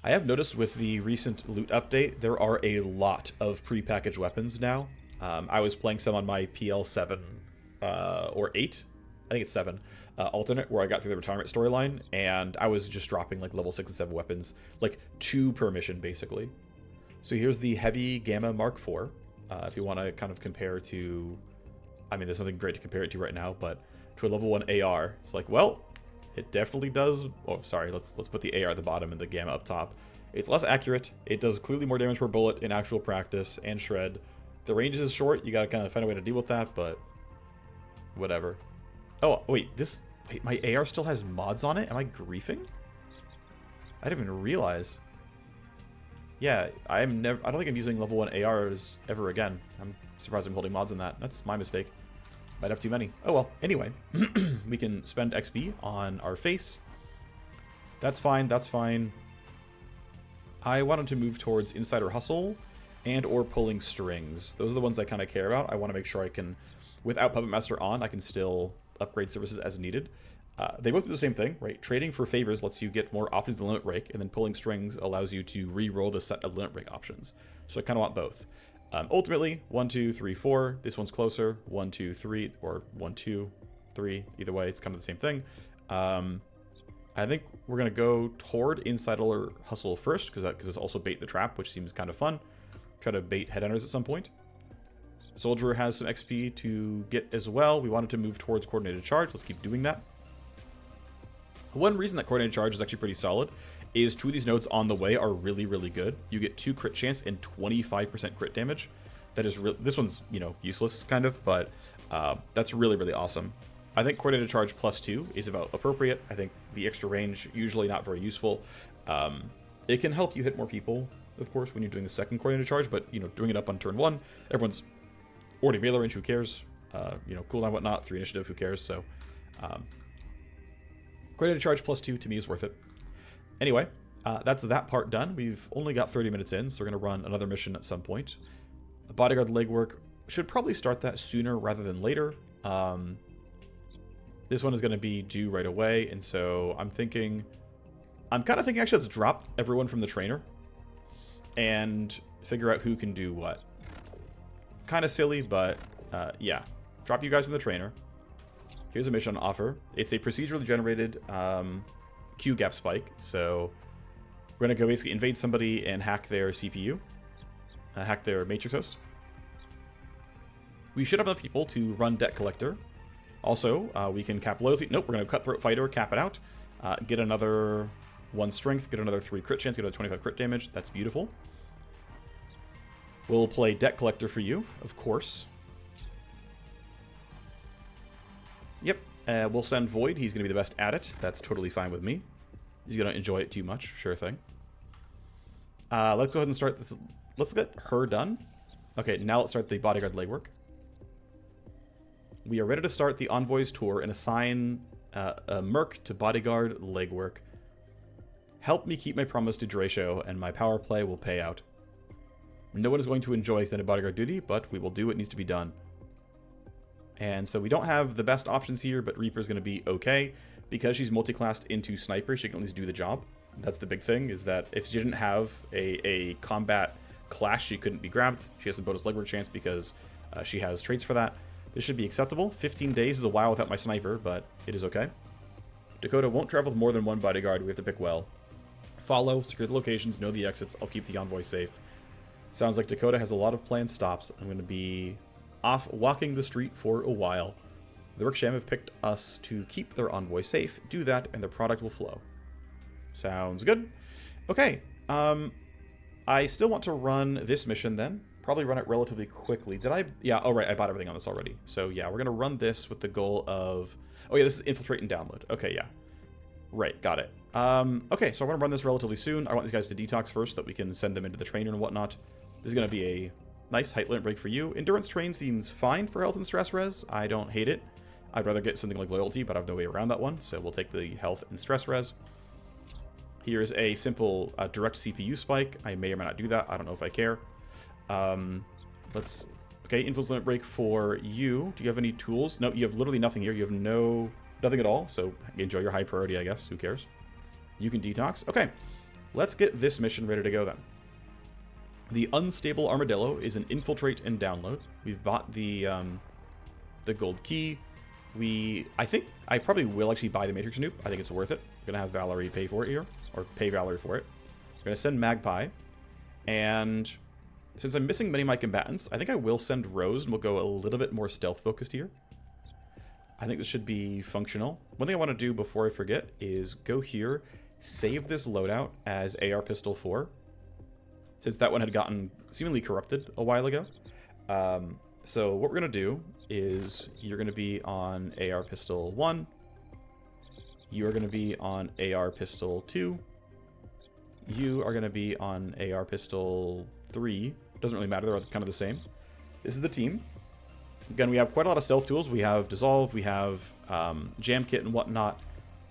I have noticed with the recent loot update, there are a lot of pre-packaged weapons now. I was playing some on my PL7 or 8, I think it's 7, alternate, where I got through the retirement storyline, and I was just dropping like level 6 and 7 weapons, like 2 per mission, basically. So here's the Heavy Gamma Mark IV, if you want to kind of compare to, I mean, there's nothing great to compare it to right now, but to a level 1 AR, it's like, well, it definitely does. Oh, sorry. Let's put the AR at the bottom and the Gamma up top. It's less accurate. It does clearly more damage per bullet in actual practice and shred. The range is short. You gotta kind of find a way to deal with that, but whatever. Oh wait, wait, my AR still has mods on it. Am I griefing? I didn't even realize. Yeah, I don't think I'm using level 1 ARs ever again. I'm surprised I'm holding mods on that. That's my mistake. Might have too many. Oh well, anyway. We can spend XP on our face. That's fine, that's fine. I wanted to move towards Insider Hustle and or pulling strings. Those are the ones I kind of care about. I want to make sure I can, without Puppet Master on, I can still upgrade services as needed. They both do the same thing, right? Trading for favors lets you get more options than limit break, and then pulling strings allows you to re-roll the set of limit break options. So I kind of want both. Ultimately, 1, 2, 3, 4. This one's closer. 1, 2, 3, or 1, 2, 3. Either way, it's kind of the same thing. I think we're going to go toward Insider Hustle first, because it's also bait the trap, which seems kind of fun. Try to bait headhunters at some point. Soldier has some XP to get as well. We wanted to move towards Coordinated Charge. Let's keep doing that. One reason that Coordinated Charge is actually pretty solid is 2 of these nodes on the way are really, really good. You get 2 crit chance and 25% crit damage. That is this one's, you know, useless kind of, but that's really, really awesome. I think Coordinated Charge +2 is about appropriate. I think the extra range, usually not very useful. It can help you hit more people, of course, when you're doing the second Coordinated Charge, but, you know, doing it up on turn 1, everyone's already melee range, who cares? You know, cooldown, whatnot, 3 initiative, who cares? So, Coordinated Charge +2 to me is worth it. Anyway, that's that part done. We've only got 30 minutes in, so we're going to run another mission at some point. Bodyguard legwork, should probably start that sooner rather than later. This one is going to be due right away, and so I'm kind of thinking actually let's drop everyone from the trainer and figure out who can do what. Kind of silly, but yeah. Drop you guys from the trainer. Here's a mission on offer. It's a procedurally generated Q gap spike, so we're going to go basically invade somebody and hack their CPU. Hack their matrix host. We should have enough people to run debt collector. Also, we can cap loyalty. Nope, we're going to cutthroat fighter, cap it out. Get another 1 strength, get another 3 crit chance, get another 25 crit damage. That's beautiful. We'll play debt collector for you, of course. Yep, we'll send Void. He's going to be the best at it. That's totally fine with me. He's going to enjoy it too much. Sure thing. Let's go ahead and start this. Let's get her done. Okay, now let's start the bodyguard legwork. We are ready to start the Envoys tour and assign a merc to bodyguard legwork. Help me keep my promise to Draco, and my power play will pay out. No one is going to enjoy extended bodyguard duty, but we will do what needs to be done. And so we don't have the best options here, but Reaper's going to be okay. Because she's multi-classed into Sniper, she can at least do the job. That's the big thing, is that if she didn't have a combat clash, she couldn't be grabbed. She has a bonus legwork chance because she has traits for that. This should be acceptable. 15 days is a while without my Sniper, but it is okay. Dakota won't travel with more than 1 bodyguard. We have to pick well. Follow, secure the locations, know the exits. I'll keep the envoy safe. Sounds like Dakota has a lot of planned stops. I'm going to be off walking the street for a while. The Ricksham have picked us to keep their envoy safe. Do that, and their product will flow. Sounds good. Okay. I still want to run this mission then. Probably run it relatively quickly. Did I? Yeah, oh right, I bought everything on this already. So yeah, we're going to run this with the goal of... Oh yeah, this is infiltrate and download. Okay, yeah. Right, got it. Okay, so I want to run this relatively soon. I want these guys to detox first so that we can send them into the trainer and whatnot. This is going to be a nice height limit break for you. Endurance train seems fine for health and stress res. I don't hate it. I'd rather get something like loyalty, but I have no way around that one. So we'll take the health and stress res. Here's a simple direct CPU spike. I may or may not do that. I don't know if I care. Okay, influence limit break for you. Do you have any tools? No, you have literally nothing here. You have nothing at all. So enjoy your high priority, I guess. Who cares? You can detox. Okay, let's get this mission ready to go then. The Unstable Armadillo is an infiltrate and download. We've bought the gold key. I think I probably will actually buy the Matrix Nuke. I think it's worth it. I'm gonna have Valerie pay for it here, or pay Valerie for it. I'm gonna send Magpie, and since I'm missing many of my combatants, I think I will send Rose, and we'll go a little bit more stealth focused here. I think this should be functional. One thing I want to do before I forget is go here, save this loadout as AR Pistol 4, since that one had gotten seemingly corrupted a while ago. So what we're going to do is you're going to be on AR Pistol 1. You are going to be on AR Pistol 2. You are going to be on AR Pistol 3. Doesn't really matter, they're kind of the same. This is the team. Again, we have quite a lot of stealth tools. We have Dissolve, we have Jam Kit and whatnot.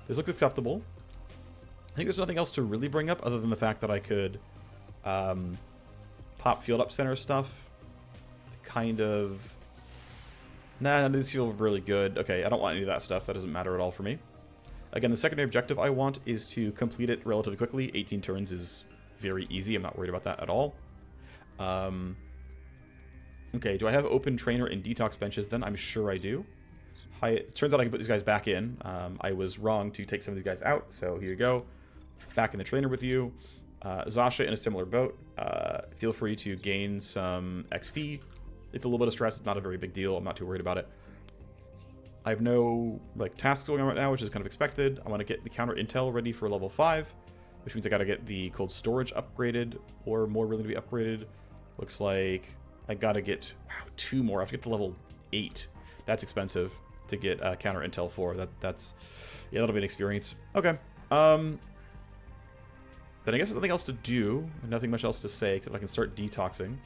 This looks acceptable. I think there's nothing else to really bring up other than the fact that I could pop Field Up Center stuff. Kind of... Nah, none of these feel really good. Okay, I don't want any of that stuff. That doesn't matter at all for me. Again, the secondary objective I want is to complete it relatively quickly. 18 turns is very easy. I'm not worried about that at all. Okay, do I have open trainer and detox benches then? I'm sure I do. It turns out I can put these guys back in. I was wrong to take some of these guys out, so here you go. Back in the trainer with you. Zasha in a similar boat. Feel free to gain some XP It's a little bit of stress. It's not a very big deal. I'm not too worried about it. I have no like tasks going on right now, which is kind of expected. I want to get the counter intel ready for level 5, which means I got to get the cold storage upgraded or more willing to be upgraded. Looks like I got to get 2 more. I have to get to level 8. That's expensive to get counter intel for. That's yeah, that'll be an experience. Okay. Then I guess there's nothing else to do. Nothing much else to say except I can start detoxing.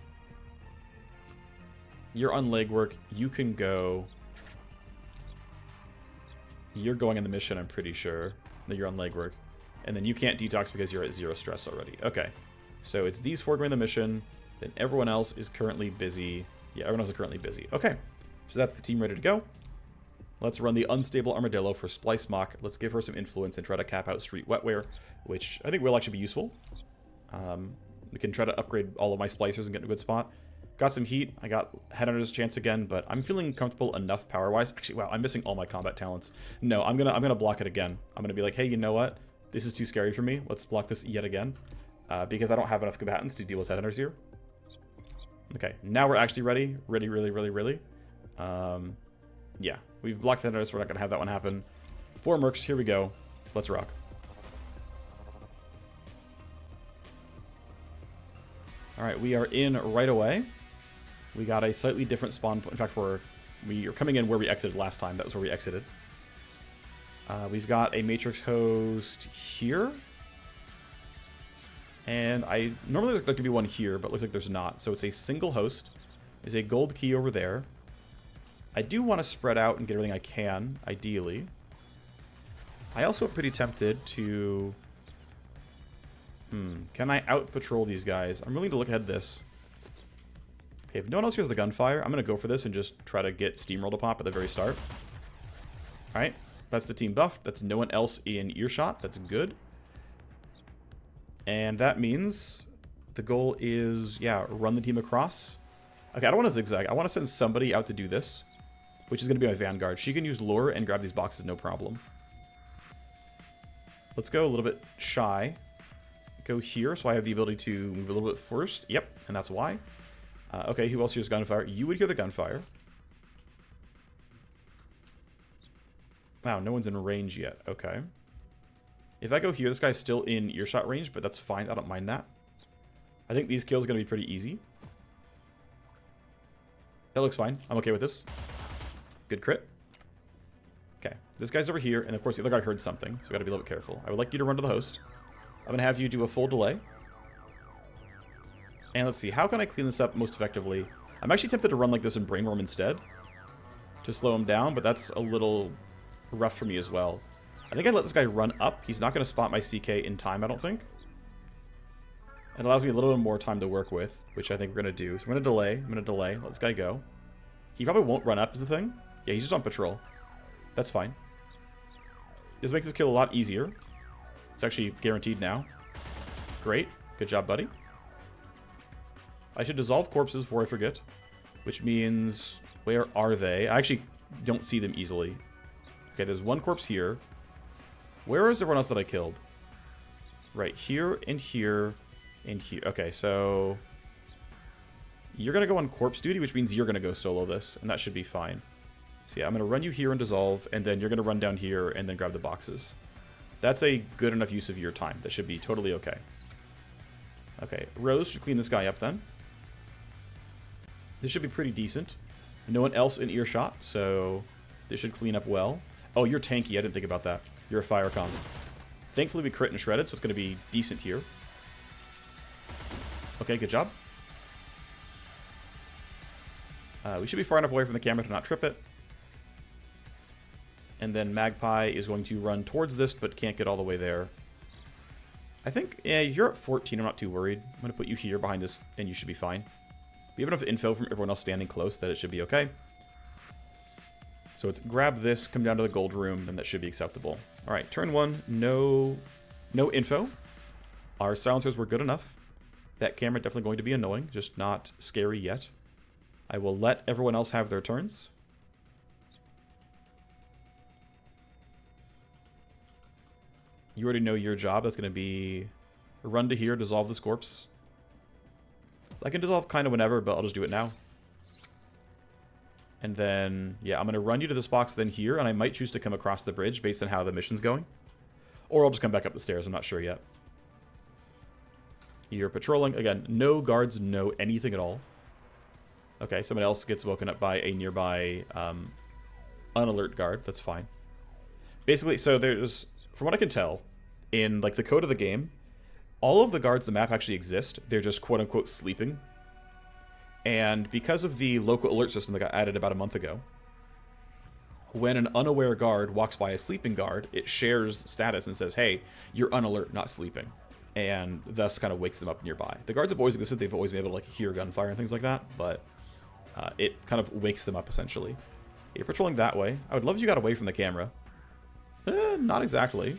You're on legwork. You can go. You're going on the mission, I'm pretty sure. That you're on legwork. And then you can't detox because you're at 0 stress already. Okay. So it's these 4 going on the mission. Then everyone else is currently busy. Yeah, everyone else is currently busy. Okay. So that's the team ready to go. Let's run the Unstable Armadillo for Splice Mock. Let's give her some influence and try to cap out Street Wetware, which I think will actually be useful. We can try to upgrade all of my splicers and get in a good spot. Got some heat. I got Headhunter's chance again, but I'm feeling comfortable enough power-wise. Actually, wow, I'm missing all my combat talents. No, I'm gonna block it again. I'm gonna be like, hey, you know what? This is too scary for me. Let's block this yet again, because I don't have enough combatants to deal with Headhunters here. Okay, now we're actually ready. Really. Yeah, we've blocked Headhunters, so we're not gonna have that one happen. 4 mercs. Here we go. Let's rock. All right, we are in right away. We got a slightly different spawn point. In fact, we are coming in where we exited last time. That was where we exited. We've got a Matrix host here. And I normally there could be one here, but looks like there's not. So it's a single host. There's a gold key over there. I do want to spread out and get everything I can, ideally. I also am pretty tempted to... Can I out-patrol these guys? I'm willing to look ahead this. Okay, if no one else hears the gunfire, I'm going to go for this and just try to get Steamroll to pop at the very start. Alright, that's the team buff. That's no one else in earshot. That's good. And that means the goal is, yeah, run the team across. Okay, I don't want to zigzag. I want to send somebody out to do this, which is going to be my Vanguard. She can use lure and grab these boxes, no problem. Let's go a little bit shy. Go here, so I have the ability to move a little bit first. Yep, and that's why. Okay, who else hears gunfire? You would hear the gunfire. Wow, no one's in range yet. Okay. If I go here, this guy's still in earshot range, but that's fine. I don't mind that. I think these kills are going to be pretty easy. That looks fine. I'm okay with this. Good crit. Okay, this guy's over here, and of course the other guy heard something, so I got to be a little bit careful. I would like you to run to the host. I'm going to have you do a full delay. And let's see, how can I clean this up most effectively? I'm actually tempted to run like this in Brainworm instead, to slow him down, but that's a little rough for me as well. I think I let this guy run up. He's not going to spot my CK in time, I don't think. It allows me a little bit more time to work with, which I think we're going to do. So I'm going to delay. Let this guy go. He probably won't run up is the thing. Yeah, he's just on patrol. That's fine. This makes this kill a lot easier. It's actually guaranteed now. Great. Good job, buddy. I should dissolve corpses before I forget. Which means... Where are they? I actually don't see them easily. Okay, there's one corpse here. Where is everyone else that I killed? Right, here and here and here. Okay, so... You're going to go on corpse duty, which means you're going to go solo this. And that should be fine. So yeah, I'm going to run you here and dissolve. And then you're going to run down here and then grab the boxes. That's a good enough use of your time. That should be totally okay. Okay, Rose should clean this guy up then. This should be pretty decent. No one else in earshot, so this should clean up well. Oh, you're tanky. I didn't think about that. You're a fire con. Thankfully, we crit and shredded, so it's going to be decent here. Okay, good job. We should be far enough away from the camera to not trip it. And then Magpie is going to run towards this, but can't get all the way there. I think, yeah, you're at 14. I'm not too worried. I'm going to put you here behind this, and you should be fine. We have enough info from everyone else standing close that it should be okay. So it's grab this, come down to the gold room, and that should be acceptable. All right, turn 1, no info. Our silencers were good enough. That camera definitely going to be annoying, just not scary yet. I will let everyone else have their turns. You already know your job. That's going to be run to here, dissolve this corpse. I can dissolve kind of whenever, but I'll just do it now. And then, yeah, I'm going to run you to this box, then here, and I might choose to come across the bridge based on how the mission's going. Or I'll just come back up the stairs, I'm not sure yet. You're patrolling. Again, no guards know anything at all. Okay, somebody else gets woken up by a nearby unalert guard. That's fine. Basically, so there's, from what I can tell, in like the code of the game, all of the guards in the map actually exist. They're just quote-unquote sleeping. And because of the local alert system that got added about a month ago, when an unaware guard walks by a sleeping guard, it shares status and says, hey, you're unalert, not sleeping. And thus kind of wakes them up nearby. The guards have always existed. They've always been able to like hear gunfire and things like that, but it kind of wakes them up essentially. You're patrolling that way. I would love if you got away from the camera. Not exactly.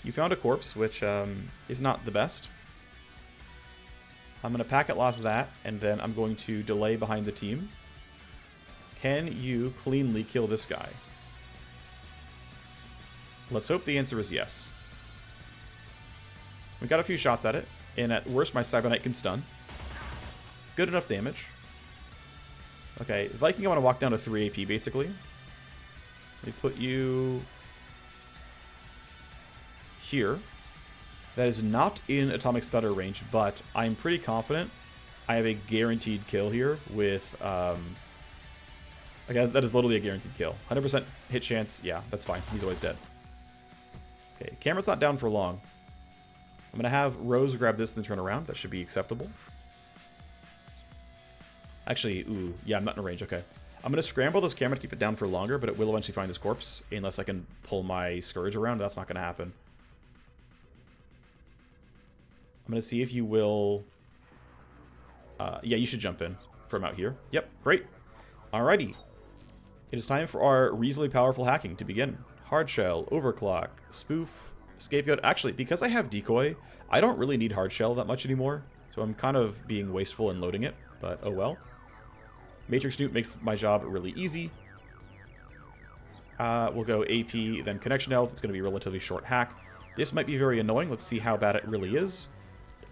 You found a corpse, which is not the best. I'm going to packet loss that, and then I'm going to delay behind the team. Can you cleanly kill this guy? Let's hope the answer is yes. We got a few shots at it, and at worst my Cyber Knight can stun. Good enough damage. Okay, Viking, I want to walk down to 3 AP basically. Let me put you here. That is not in Atomic Stutter range, but I'm pretty confident I have a guaranteed kill here with, okay, that is literally a guaranteed kill. 100% hit chance, yeah, that's fine. He's always dead. Okay, camera's not down for long. I'm going to have Rose grab this and then turn around. That should be acceptable. Actually, ooh, yeah, I'm not in range, okay. I'm going to scramble this camera to keep it down for longer, but it will eventually find this corpse, unless I can pull my Scourge around. That's not going to happen. I'm going to see if you will... yeah, you should jump in from out here. Yep, great. Alrighty. It is time for our reasonably powerful hacking to begin. Hardshell, Overclock, Spoof, Scapegoat. Actually, because I have Decoy, I don't really need Hardshell that much anymore. So I'm kind of being wasteful in loading it, but oh well. Matrix Snoop makes my job really easy. We'll go AP, then Connection Health. It's going to be a relatively short hack. This might be very annoying. Let's see how bad it really is.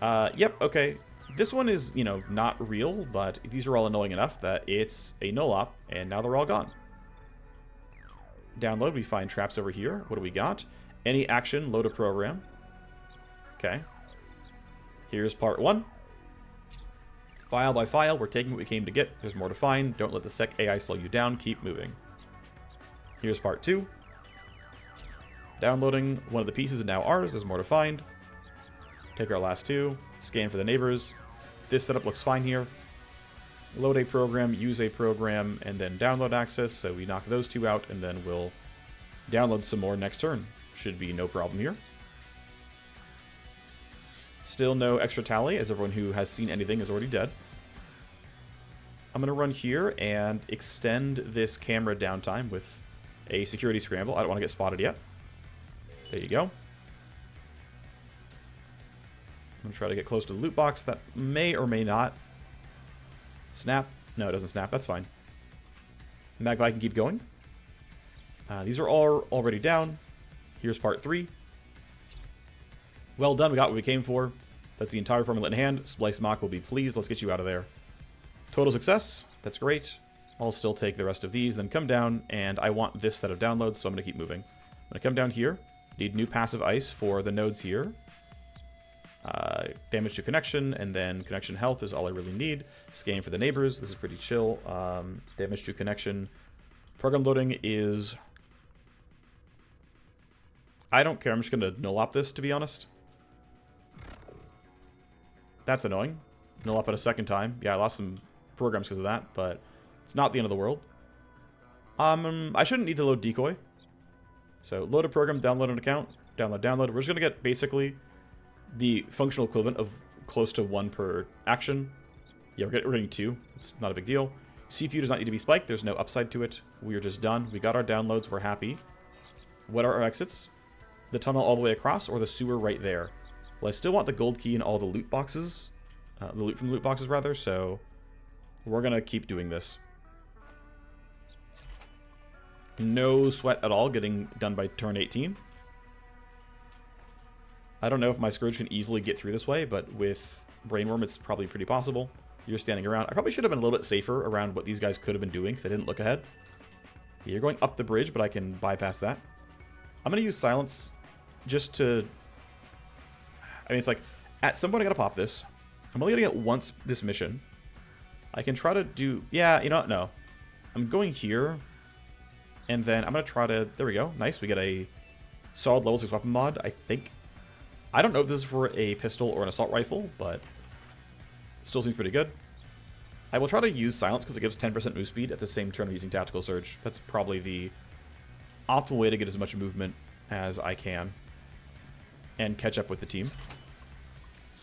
Yep, okay. This one is, you know, not real, but these are all annoying enough that it's a null-op, and now they're all gone. Download, we find traps over here. What do we got? Any action, load a program. Okay. Here's part 1. File by file, we're taking what we came to get. There's more to find. Don't let the sec AI slow you down. Keep moving. Here's part 2. Downloading one of the pieces is now ours. There's more to find. Take our last 2. Scan for the neighbors. This setup looks fine here. Load a program, use a program, and then download access. So we knock those 2 out, and then we'll download some more next turn. Should be no problem here. Still no extra tally, as everyone who has seen anything is already dead. I'm going to run here and extend this camera downtime with a security scramble. I don't want to get spotted yet. There you go. I'm going to try to get close to the loot box. That may or may not snap. No, it doesn't snap. That's fine. Magpie can keep going. These are all already down. Here's part 3. Well done. We got what we came for. That's the entire formula in hand. Splice Mock will be pleased. Let's get you out of there. Total success. That's great. I'll still take the rest of these, then come down, and I want this set of downloads, so I'm going to keep moving. I'm going to come down here. Need new passive ice for the nodes here. Damage to connection, and then connection health is all I really need. Scan for the neighbors. This is pretty chill. Damage to connection. Program loading is... I don't care. I'm just going to null-op this, to be honest. That's annoying. Null-op it a second time. Yeah, I lost some programs because of that, but it's not the end of the world. I shouldn't need to load Decoy. So load a program, download an account, download. We're just going to get basically the functional equivalent of close to 1 per action. Yeah, we're getting 2. It's not a big deal. CPU does not need to be spiked. There's no upside to it. We are just done. We got our downloads. We're happy. What are our exits? The tunnel all the way across or the sewer right there? Well, I still want the gold key in all the loot boxes. The loot from the loot boxes, rather. So we're going to keep doing this. No sweat at all getting done by turn 18. I don't know if my Scourge can easily get through this way, but with Brainworm, it's probably pretty possible. You're standing around. I probably should have been a little bit safer around what these guys could have been doing because I didn't look ahead. Yeah, you're going up the bridge, but I can bypass that. I'm going to use silence just to... I mean, it's like, at some point I got to pop this. I'm only going to get once this mission. I can try to do... Yeah, you know what? No. I'm going here. And then I'm going to try to... There we go. Nice. We get a solid level 6 weapon mod, I think. I don't know if this is for a pistol or an assault rifle, but it still seems pretty good. I will try to use silence because it gives 10% move speed at the same turn of using tactical surge. That's probably the optimal way to get as much movement as I can and catch up with the team.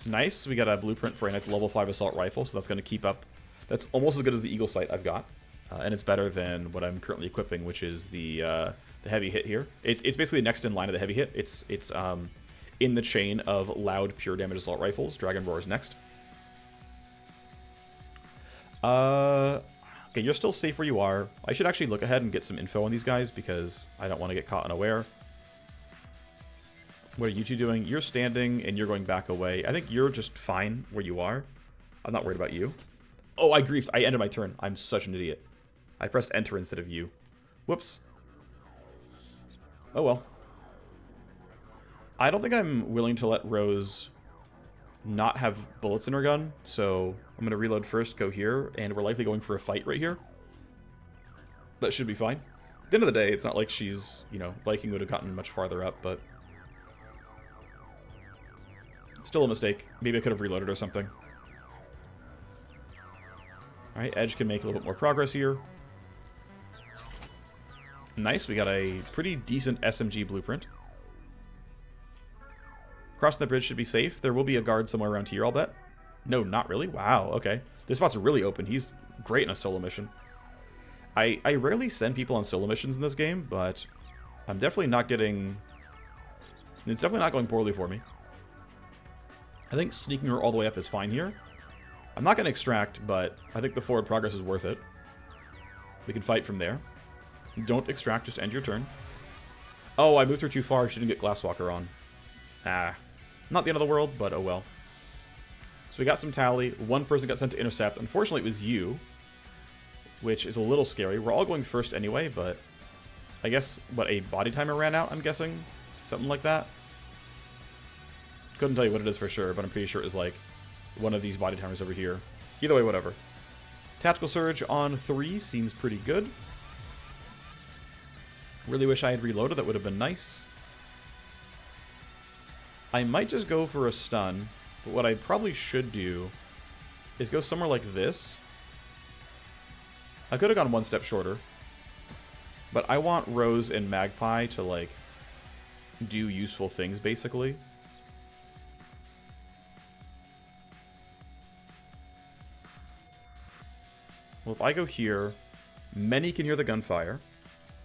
Nice. We got a blueprint for a level 5 assault rifle, so that's going to keep up. That's almost as good as the eagle sight I've got, and it's better than what I'm currently equipping, which is the heavy hit here. It's basically next in line of the heavy hit. It's in the chain of loud pure damage assault rifles. Dragon Roar is next. Okay, you're still safe where you are. I should actually look ahead and get some info on these guys because I don't want to get caught unaware. What are you two doing? You're standing and you're going back away. I think you're just fine where you are. I'm not worried about you. Oh, I griefed. I ended my turn. I'm such an idiot. I pressed enter instead of you. Whoops. Oh well. I don't think I'm willing to let Rose not have bullets in her gun, so I'm going to reload first, go here, and we're likely going for a fight right here. That should be fine. At the end of the day, it's not like she's, you know, Viking would have gotten much farther up, but still a mistake. Maybe I could have reloaded or something. Alright, Edge can make a little bit more progress here. Nice, we got a pretty decent SMG blueprint. Crossing the bridge should be safe. There will be a guard somewhere around here, I'll bet. No, not really. Wow, okay. This spot's really open. He's great in a solo mission. I rarely send people on solo missions in this game, but I'm definitely not getting... It's definitely not going poorly for me. I think sneaking her all the way up is fine here. I'm not going to extract, but I think the forward progress is worth it. We can fight from there. Don't extract, just end your turn. Oh, I moved her too far. She didn't get Glasswalker on. Ah. Not the end of the world, but oh well. So we got some tally. One person got sent to intercept. Unfortunately, it was you, which is a little scary. We're all going first anyway, but I guess, what, a body timer ran out, I'm guessing? Something like that? Couldn't tell you what it is for sure, but I'm pretty sure it is like one of these body timers over here. Either way, whatever. Tactical Surge on 3 seems pretty good. Really wish I had reloaded. That would have been nice. I might just go for a stun, but what I probably should do is go somewhere like this. I could have gone one step shorter, but I want Rose and Magpie to, like, do useful things, basically. Well, if I go here, many can hear the gunfire,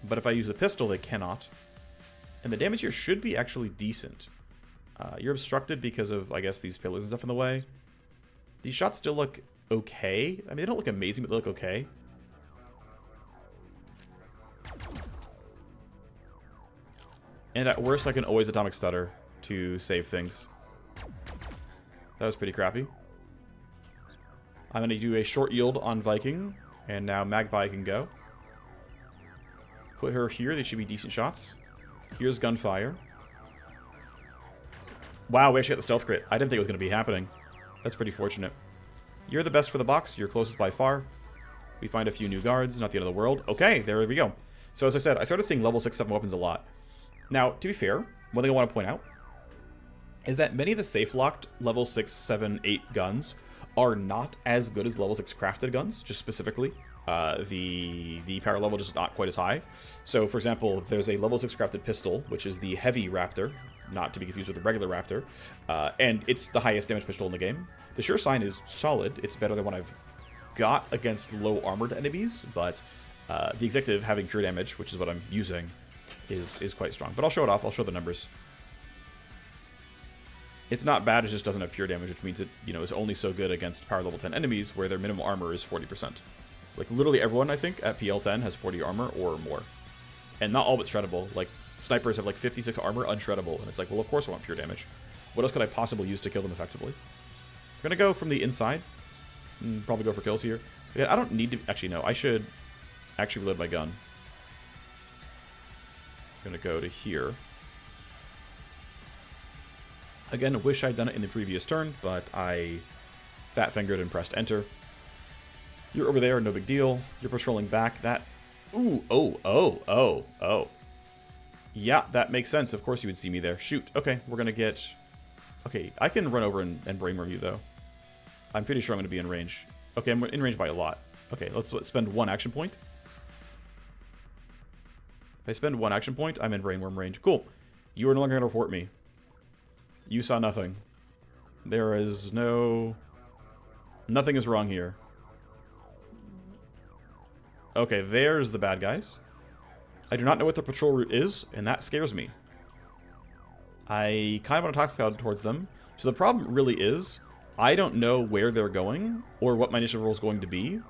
but if I use the pistol, they cannot. And the damage here should be actually decent. You're obstructed because of, I guess, these pillars and stuff in the way. These shots still look okay. I mean, they don't look amazing, but they look okay. And at worst, I can always Atomic Stutter to save things. That was pretty crappy. I'm going to do a short yield on Viking, and now Magpie can go. Put her here. These should be decent shots. Here's gunfire. Wow, we actually got the stealth crit. I didn't think it was going to be happening. That's pretty fortunate. You're the best for the box. You're closest by far. We find a few new guards. Not the end of the world. Okay, there we go. So as I said, I started seeing level 6, 7 weapons a lot. Now, to be fair, one thing I want to point out is that many of the safe-locked level 6, 7, 8 guns are not as good as level 6 crafted guns, just specifically. The power level just not quite as high. So, for example, there's a level 6 crafted pistol, which is the Heavy Raptor, not to be confused with the regular Raptor, and it's the highest damage pistol in the game. The Sure Sign is solid. It's better than what I've got against low armored enemies, but the Executive having pure damage, which is what I'm using, is quite strong. But I'll show it off. I'll show the numbers. It's not bad, it just doesn't have pure damage, which means it, you know, is only so good against power level 10 enemies where their minimum armor is 40%. Like, literally everyone, I think, at PL10 has 40 armor or more. And not all but shreddable. Like, snipers have like 56 armor, unshreddable. And it's like, well, of course I want pure damage. What else could I possibly use to kill them effectively? I'm gonna go from the inside. Probably go for kills here. Yeah, I don't need to... Actually, no. I should actually reload my gun. I'm going to go to here. Again, I wish I'd done it in the previous turn, but I fat-fingered and pressed enter. You're over there, no big deal. You're patrolling back. That... Ooh, oh. Yeah, that makes sense. Of course you would see me there. Shoot. Okay, we're going to get... Okay, I can run over and brainworm you, though. I'm pretty sure I'm going to be in range. Okay, I'm in range by a lot. Okay, let's spend 1 action point. If I spend 1 action point, I'm in brainworm range. Cool. You are no longer going to report me. You saw nothing. There is no... Nothing is wrong here. Okay, there's the bad guys. I do not know what the patrol route is, and that scares me. I kind of want to Toxic Cloud towards them. So the problem really is, I don't know where they're going, or what my initiative roll is going to be.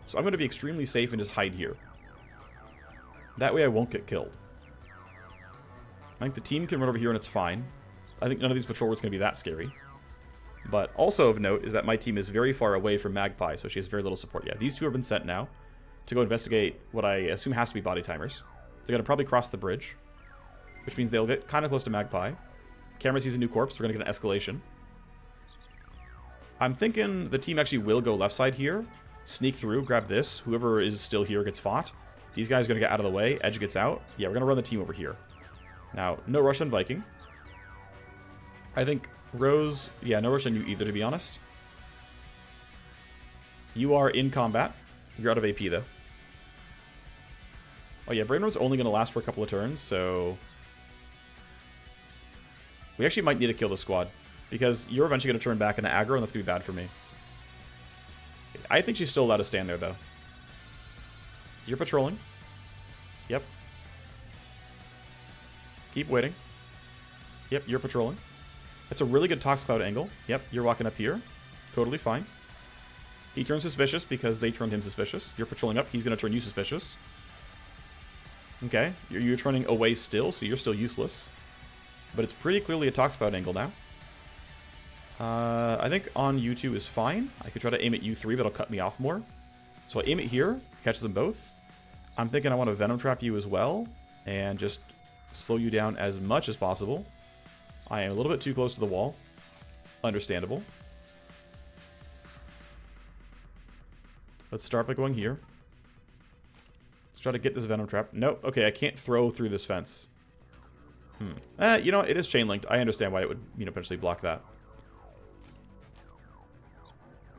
So I'm going to be extremely safe and just hide here. That way I won't get killed. I think the team can run over here and it's fine. I think none of these patrol routes are going to be that scary. But also of note is that my team is very far away from Magpie, so she has very little support. Yeah, these two have been sent now to go investigate what I assume has to be body timers. They're going to probably cross the bridge, which means they'll get kind of close to Magpie. Camera sees a new corpse. We're going to get an escalation. I'm thinking the team actually will go left side here, sneak through, grab this. Whoever is still here gets fought. These guys are going to get out of the way. Edge gets out. Yeah, we're going to run the team over here. Now, no rush on Viking. I think Rose... Yeah, no rush on you either, to be honest. You are in combat. You're out of AP, though. Oh yeah, Brainworm's only going to last for a couple of turns, so... We actually might need to kill the squad, because you're eventually going to turn back into aggro, and that's going to be bad for me. I think she's still allowed to stand there, though. You're patrolling. Yep. Keep waiting. Yep, you're patrolling. That's a really good Toxic Cloud angle. Yep, you're walking up here. Totally fine. He turns suspicious because they turned him suspicious. You're patrolling up. He's going to turn you suspicious. Okay, you're turning away still, so you're still useless. But it's pretty clearly a Toxic Cloud angle now. I think on you two is fine. I could try to aim at you three, but it'll cut me off more. So I aim it here, catches them both. I'm thinking I want to Venom Trap you as well, and just slow you down as much as possible. I am a little bit too close to the wall. Understandable. Let's start by going here. Let's try to get this Venom Trap. Nope. Okay, I can't throw through this fence. You know, it is chain linked. I understand why it would, you know, potentially block that.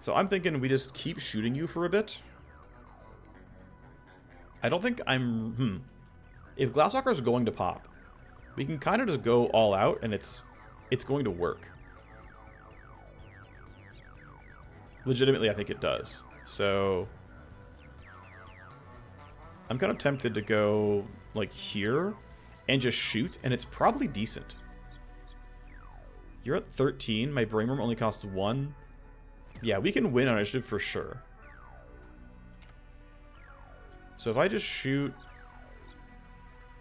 So I'm thinking we just keep shooting you for a bit. I don't think I'm... If Glasswalker is going to pop, we can kind of just go all out, and it's going to work. Legitimately, I think it does. So... I'm kind of tempted to go, like, here and just shoot, and it's probably decent. You're at 13. My Brainworm only costs 1. Yeah, we can win on initiative for sure. So if I just shoot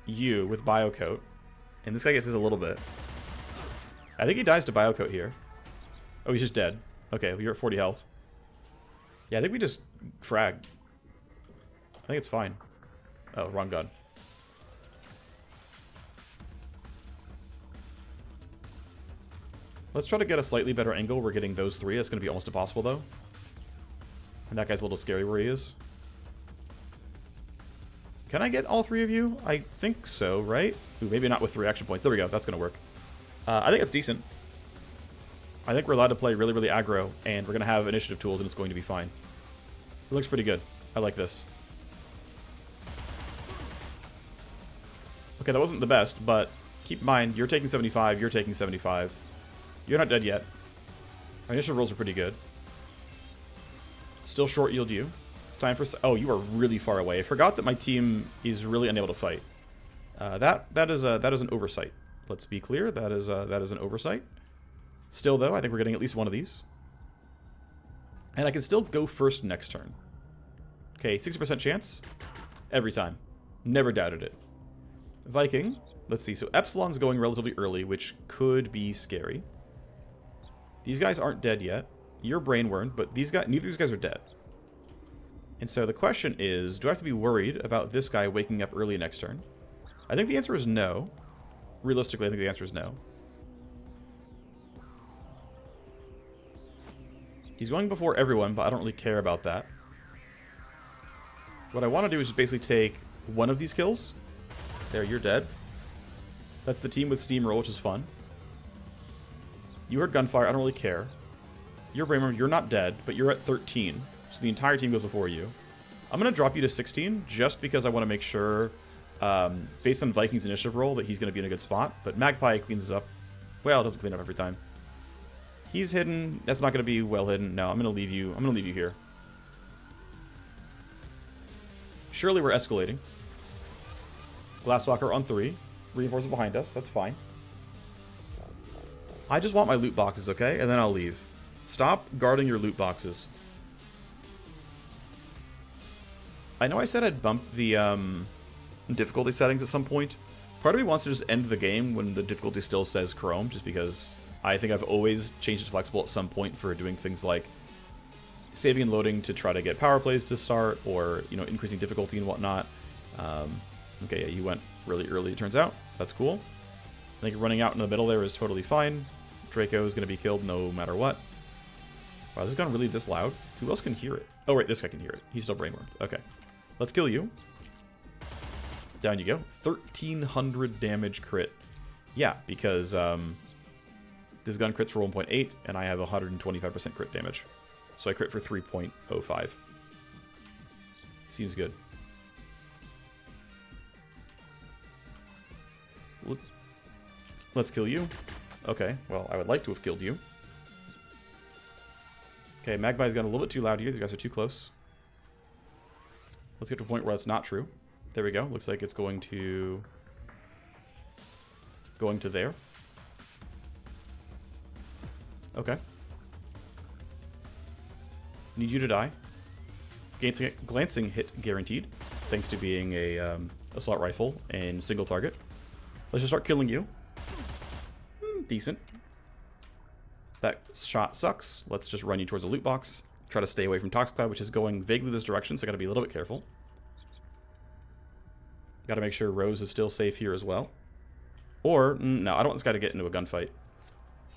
you with Biocoat, and this guy gets his a little bit. I think he dies to Biocoat here. Oh, he's just dead. Okay, well, you're at 40 health. Yeah, I think we just frag. I think it's fine. Oh, wrong gun. Let's try to get a slightly better angle. We're getting those three. That's going to be almost impossible, though. And that guy's a little scary where he is. Can I get all three of you? I think so, right? Ooh, maybe not with 3 action points. There we go. That's going to work. I think it's decent. I think we're allowed to play really, really aggro, and we're going to have initiative tools, and it's going to be fine. It looks pretty good. I like this. Okay, that wasn't the best, but keep in mind, you're taking 75, you're taking 75. You're not dead yet. Our initial rolls are pretty good. Still short yield you. It's time for... Oh, you are really far away. I forgot that my team is really unable to fight. That is an oversight. Let's be clear. That is an oversight. Still, though, I think we're getting at least one of these. And I can still go first next turn. Okay, 60% chance. Every time. Never doubted it. Viking. Let's see. So Epsilon's going relatively early, which could be scary. These guys aren't dead yet. You're brainwormed, but these guys, neither of these guys are dead. And so the question is, do I have to be worried about this guy waking up early next turn? I think the answer is no. Realistically, I think the answer is no. He's going before everyone, but I don't really care about that. What I want to do is just basically take one of these kills. There, you're dead. That's the team with Steamroll, which is fun. You heard gunfire, I don't really care. You're brainwormed, you're not dead, but you're at 13. So the entire team goes before you. I'm going to drop you to 16 just because I want to make sure, based on Viking's initiative roll, that he's going to be in a good spot. But Magpie cleans up. Well, it doesn't clean up every time. He's hidden. That's not going to be well hidden. No, I'm going to leave you. I'm going to leave you here. Surely we're escalating. Glasswalker on 3. Reinforcement behind us. That's fine. I just want my loot boxes, okay? And then I'll leave. Stop guarding your loot boxes. I know I said I'd bump the difficulty settings at some point. Part of me wants to just end the game when the difficulty still says Chrome, just because I think I've always changed it to flexible at some point for doing things like saving and loading to try to get power plays to start, or, you know, increasing difficulty and whatnot. Okay, yeah, you went really early, it turns out. That's cool. I think running out in the middle there is totally fine. Draco is going to be killed no matter what. Wow, this gun really this loud? Who else can hear it? Oh, wait, this guy can hear it. He's still brainwormed. Okay. Let's kill you. Down you go. 1,300 damage crit. Yeah, because this gun crits for 1.8, and I have 125% crit damage. So I crit for 3.05. Seems good. Let's kill you. Okay, well, I would like to have killed you. Okay, Magpie's gotten a little bit too loud here. These guys are too close. Let's get to a point where that's not true. There we go. Looks like it's going to there. Okay. Need you to die. Glancing hit guaranteed, thanks to being a assault rifle and single target. Let's just start killing you. Decent. That shot sucks. Let's just run you towards a loot box. Try to stay away from Toxic Cloud, which is going vaguely this direction, so I gotta be a little bit careful. Gotta make sure Rose is still safe here as well. Or, no, I don't want this guy to get into a gunfight.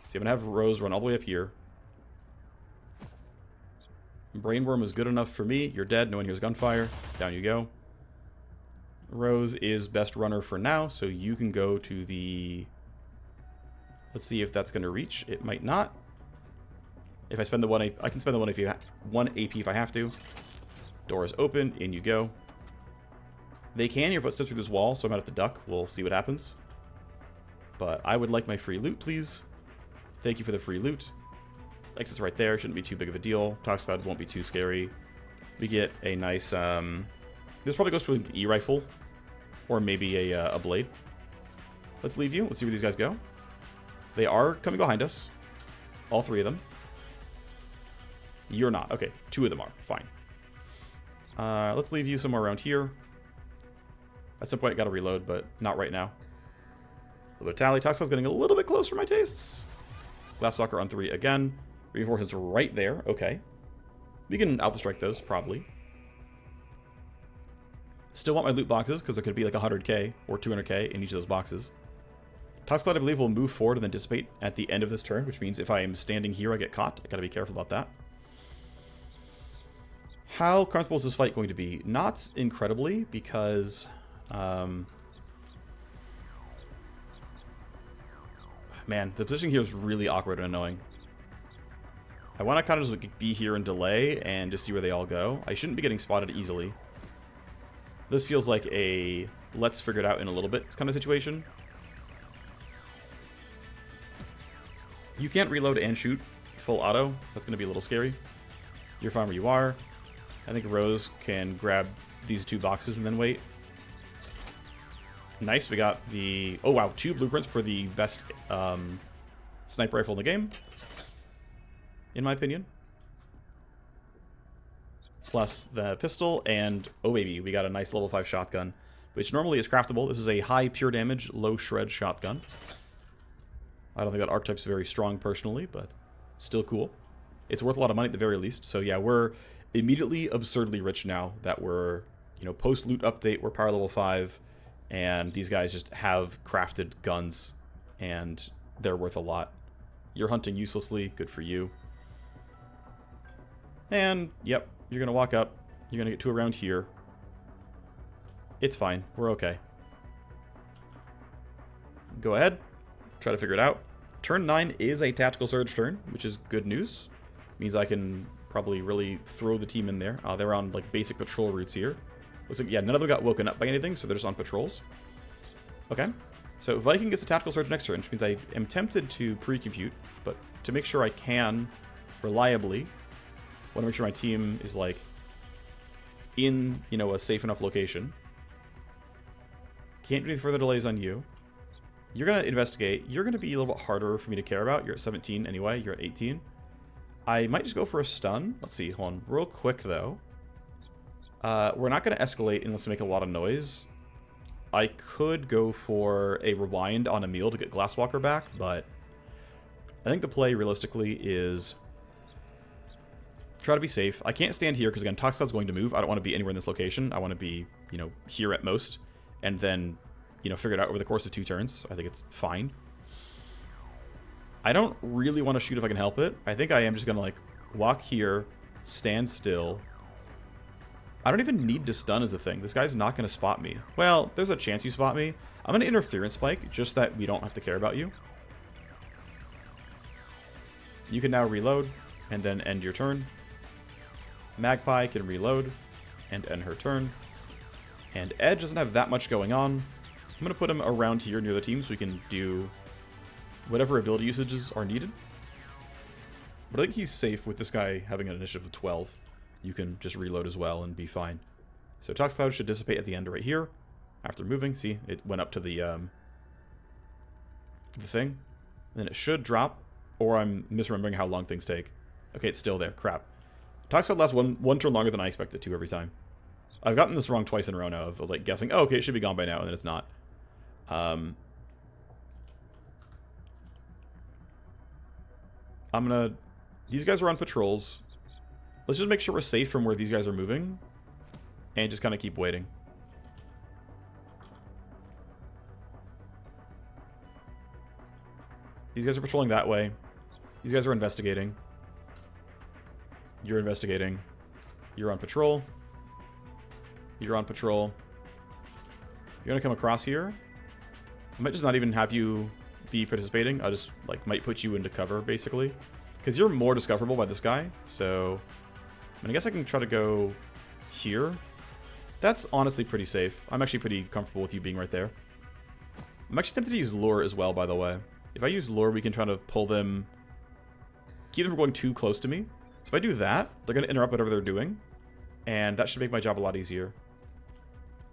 See, I'm gonna have Rose run all the way up here. Brainworm is good enough for me. You're dead. No one hears gunfire. Down you go. Rose is best runner for now, so you can go to the... Let's see if that's going to reach. It might not. If I spend the 1 AP, I can spend the 1 AP if I have to. Door is open. In you go. They can hear footsteps through this wall, so I'm going to have to duck. We'll see what happens. But I would like my free loot, please. Thank you for the free loot. Exit's right there. Shouldn't be too big of a deal. Toxic Cloud won't be too scary. We get a nice... this probably goes to an E-rifle. Or maybe a blade. Let's leave you. Let's see where these guys go. They are coming behind us. All 3 of them. You're not. Okay, 2 of them are. Fine. Let's leave you somewhere around here. At some point, I gotta reload, but not right now. A little bit of tally. Toxic Cloud's getting a little bit close for my tastes. Glasswalker on 3 again. Reinforcements right there. Okay. We can Alpha Strike those, probably. Still want my loot boxes, because there could be like 100k or 200k in each of those boxes. Toxic Cloud, I believe, will move forward and then dissipate at the end of this turn, which means if I am standing here, I get caught. I gotta be careful about that. How comfortable is this fight going to be? Not incredibly, because... man, the position here is really awkward and annoying. I want to kind of just be here and delay and just see where they all go. I shouldn't be getting spotted easily. This feels like a let's figure it out in a little bit kind of situation. You can't reload and shoot full auto. That's going to be a little scary. You're fine where you are. I think Rose can grab these 2 boxes and then wait. Nice, we got the... Oh, wow, 2 blueprints for the best sniper rifle in the game. In my opinion. Plus the pistol, and... Oh, baby, we got a nice level 5 shotgun, which normally is craftable. This is a high pure damage, low shred shotgun. I don't think that archetype's very strong personally, but still cool. It's worth a lot of money at the very least. So yeah, we're immediately absurdly rich now that we're, post-loot update, we're power level 5, and these guys just have crafted guns, and they're worth a lot. You're hunting uselessly, good for you. And, yep, you're going to walk up, you're going to get to around here. It's fine, we're okay. Go ahead, try to figure it out. Turn 9 is a tactical surge turn, which is good news. Means I can probably really throw the team in there. They're on like basic patrol routes here. Looks like, yeah, none of them got woken up by anything, so they're just on patrols. Okay, so Viking gets a tactical surge next turn, which means I am tempted to pre-compute, but to make sure I can reliably, I want to make sure my team is like in, a safe enough location. Can't do any further delays on you. You're going to investigate. You're going to be a little bit harder for me to care about. You're at 17 anyway. You're at 18. I might just go for a stun. Let's see. Hold on. Real quick, though. We're not going to escalate unless we make a lot of noise. I could go for a rewind on Emil to get Glasswalker back, but I think the play, realistically, is try to be safe. I can't stand here because, again, Toxcloud's going to move. I don't want to be anywhere in this location. I want to be, here at most. And then figure it out over the course of 2 turns. I think it's fine. I don't really want to shoot if I can help it. I think I am just going to, like, walk here, stand still. I don't even need to stun as a thing. This guy's not going to spot me. Well, there's a chance you spot me. I'm going to interference spike, just that we don't have to care about you. You can now reload, and then end your turn. Magpie can reload, and end her turn. And Edge doesn't have that much going on. I'm going to put him around here near the team so we can do whatever ability usages are needed. But I think he's safe with this guy having an initiative of 12. You can just reload as well and be fine. So Toxcloud should dissipate at the end right here. After moving, see, it went up to the thing. And then it should drop, or I'm misremembering how long things take. Okay, it's still there. Crap. Toxcloud lasts one turn longer than I expect it to every time. I've gotten this wrong twice in a row now of like guessing, oh, okay, it should be gone by now, and then it's not. These guys are on patrols. Let's just make sure we're safe from where these guys are moving. And just kind of keep waiting. These guys are patrolling that way. These guys are investigating. You're investigating. You're on patrol. You're on patrol. You're gonna come across here. I might just not even have you be participating. I just like might put you into cover basically, because you're more discoverable by this guy. So, I guess I can try to go here. That's honestly pretty safe. I'm actually pretty comfortable with you being right there. I'm actually tempted to use lure as well, by the way. If I use lure, we can try to pull them, keep them from going too close to me. So if I do that, they're gonna interrupt whatever they're doing, and that should make my job a lot easier.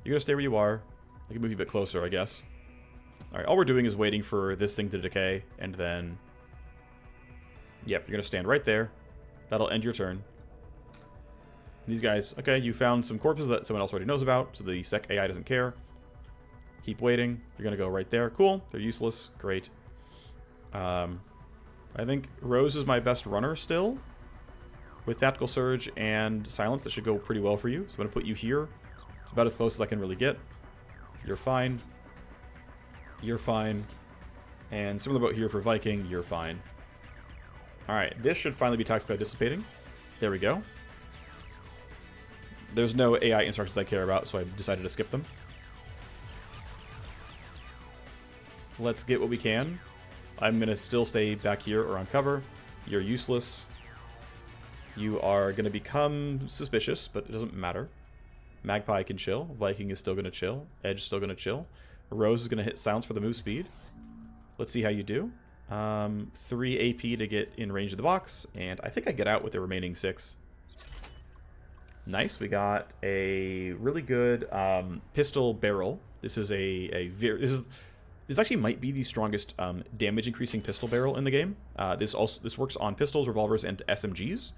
You're gonna stay where you are. I can move you a bit closer, I guess. Alright, all we're doing is waiting for this thing to decay, and then... Yep, you're gonna stand right there. That'll end your turn. These guys, okay, you found some corpses that someone else already knows about, so the sec AI doesn't care. Keep waiting. You're gonna go right there. Cool, they're useless. Great. I think Rose is my best runner still. With Tactical Surge and Silence, that should go pretty well for you. So I'm gonna put you here. It's about as close as I can really get. You're fine. You're fine. And similar about here for Viking, you're fine. Alright, this should finally be Toxicloud dissipating. There we go. There's no AI instructions I care about, so I decided to skip them. Let's get what we can. I'm going to still stay back here or on cover. You're useless. You are going to become suspicious, but it doesn't matter. Magpie can chill. Viking is still going to chill. Edge is still going to chill. Rose is going to hit Silence for the move speed. Let's see how you do. 3 AP to get in range of the box, and I think I get out with the remaining 6. Nice, we got a really good pistol barrel. This is this actually might be the strongest damage increasing pistol barrel in the game. This works on pistols, revolvers, and SMGs.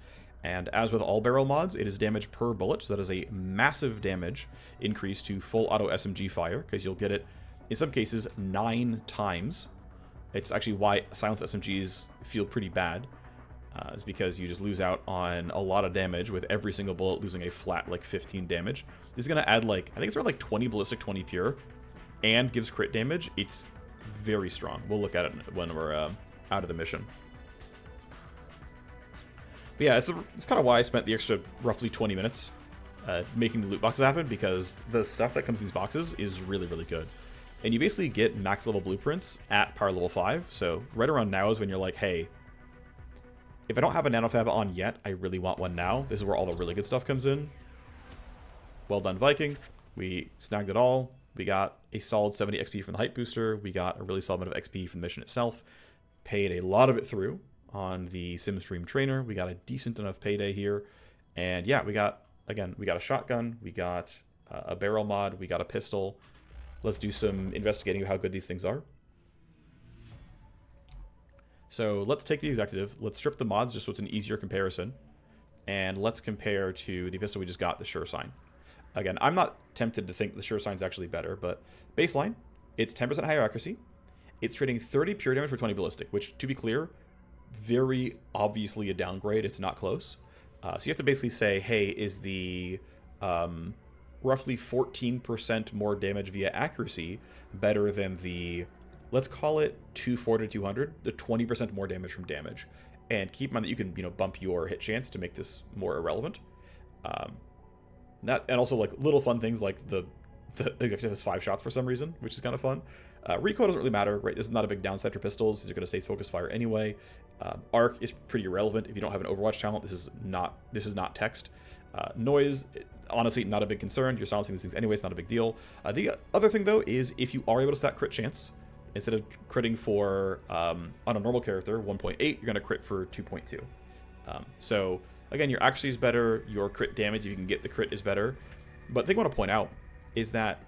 And as with all barrel mods, it is damage per bullet. So that is a massive damage increase to full auto SMG fire, because you'll get it in some cases 9 times. It's actually why silenced SMGs feel pretty bad. is because you just lose out on a lot of damage with every single bullet losing a flat like 15 damage. This is going to add like, I think it's around like 20 ballistic, 20 pure, and gives crit damage. It's very strong. We'll look at it when we're out of the mission. But yeah, it's kind of why I spent the extra roughly 20 minutes making the loot boxes happen, because the stuff that comes in these boxes is really, really good. And you basically get max level blueprints at power level 5. So right around now is when you're like, hey, if I don't have a nanofab on yet, I really want one now. This is where all the really good stuff comes in. Well done, Viking. We snagged it all. We got a solid 70 XP from the hype booster. We got a really solid amount of XP from the mission itself. Paid a lot of it through on the SimStream trainer. We got a decent enough payday here. And yeah, we got a shotgun. We got a barrel mod. We got a pistol. Let's do some investigating of how good these things are. So let's take the executive, let's strip the mods just so it's an easier comparison, and let's compare to the pistol we just got, the Sure Sign. Again, I'm not tempted to think the Sure Sign's actually better, but baseline, it's 10% higher accuracy, it's trading 30 pure damage for 20 ballistic, which, to be clear, very obviously a downgrade, it's not close. So you have to basically say, hey, is the roughly 14% more damage via accuracy better than the, let's call it 240 to 200, the 20% more damage from damage. And keep in mind that you can, bump your hit chance to make this more irrelevant. And also like little fun things like the executive has 5 shots for some reason, which is kind of fun. Recoil doesn't really matter, right? This is not a big downside for pistols. You're going to save focus fire anyway. Arc is pretty irrelevant if you don't have an Overwatch talent. This is not text. Noise, honestly, not a big concern. You're silencing these things anyway. It's not a big deal. The other thing though is if you are able to stack crit chance, instead of critting for on a normal character 1.8, you're going to crit for 2.2. So again, your accuracy is better. Your crit damage, if you can get the crit, is better. But the thing I want to point out is that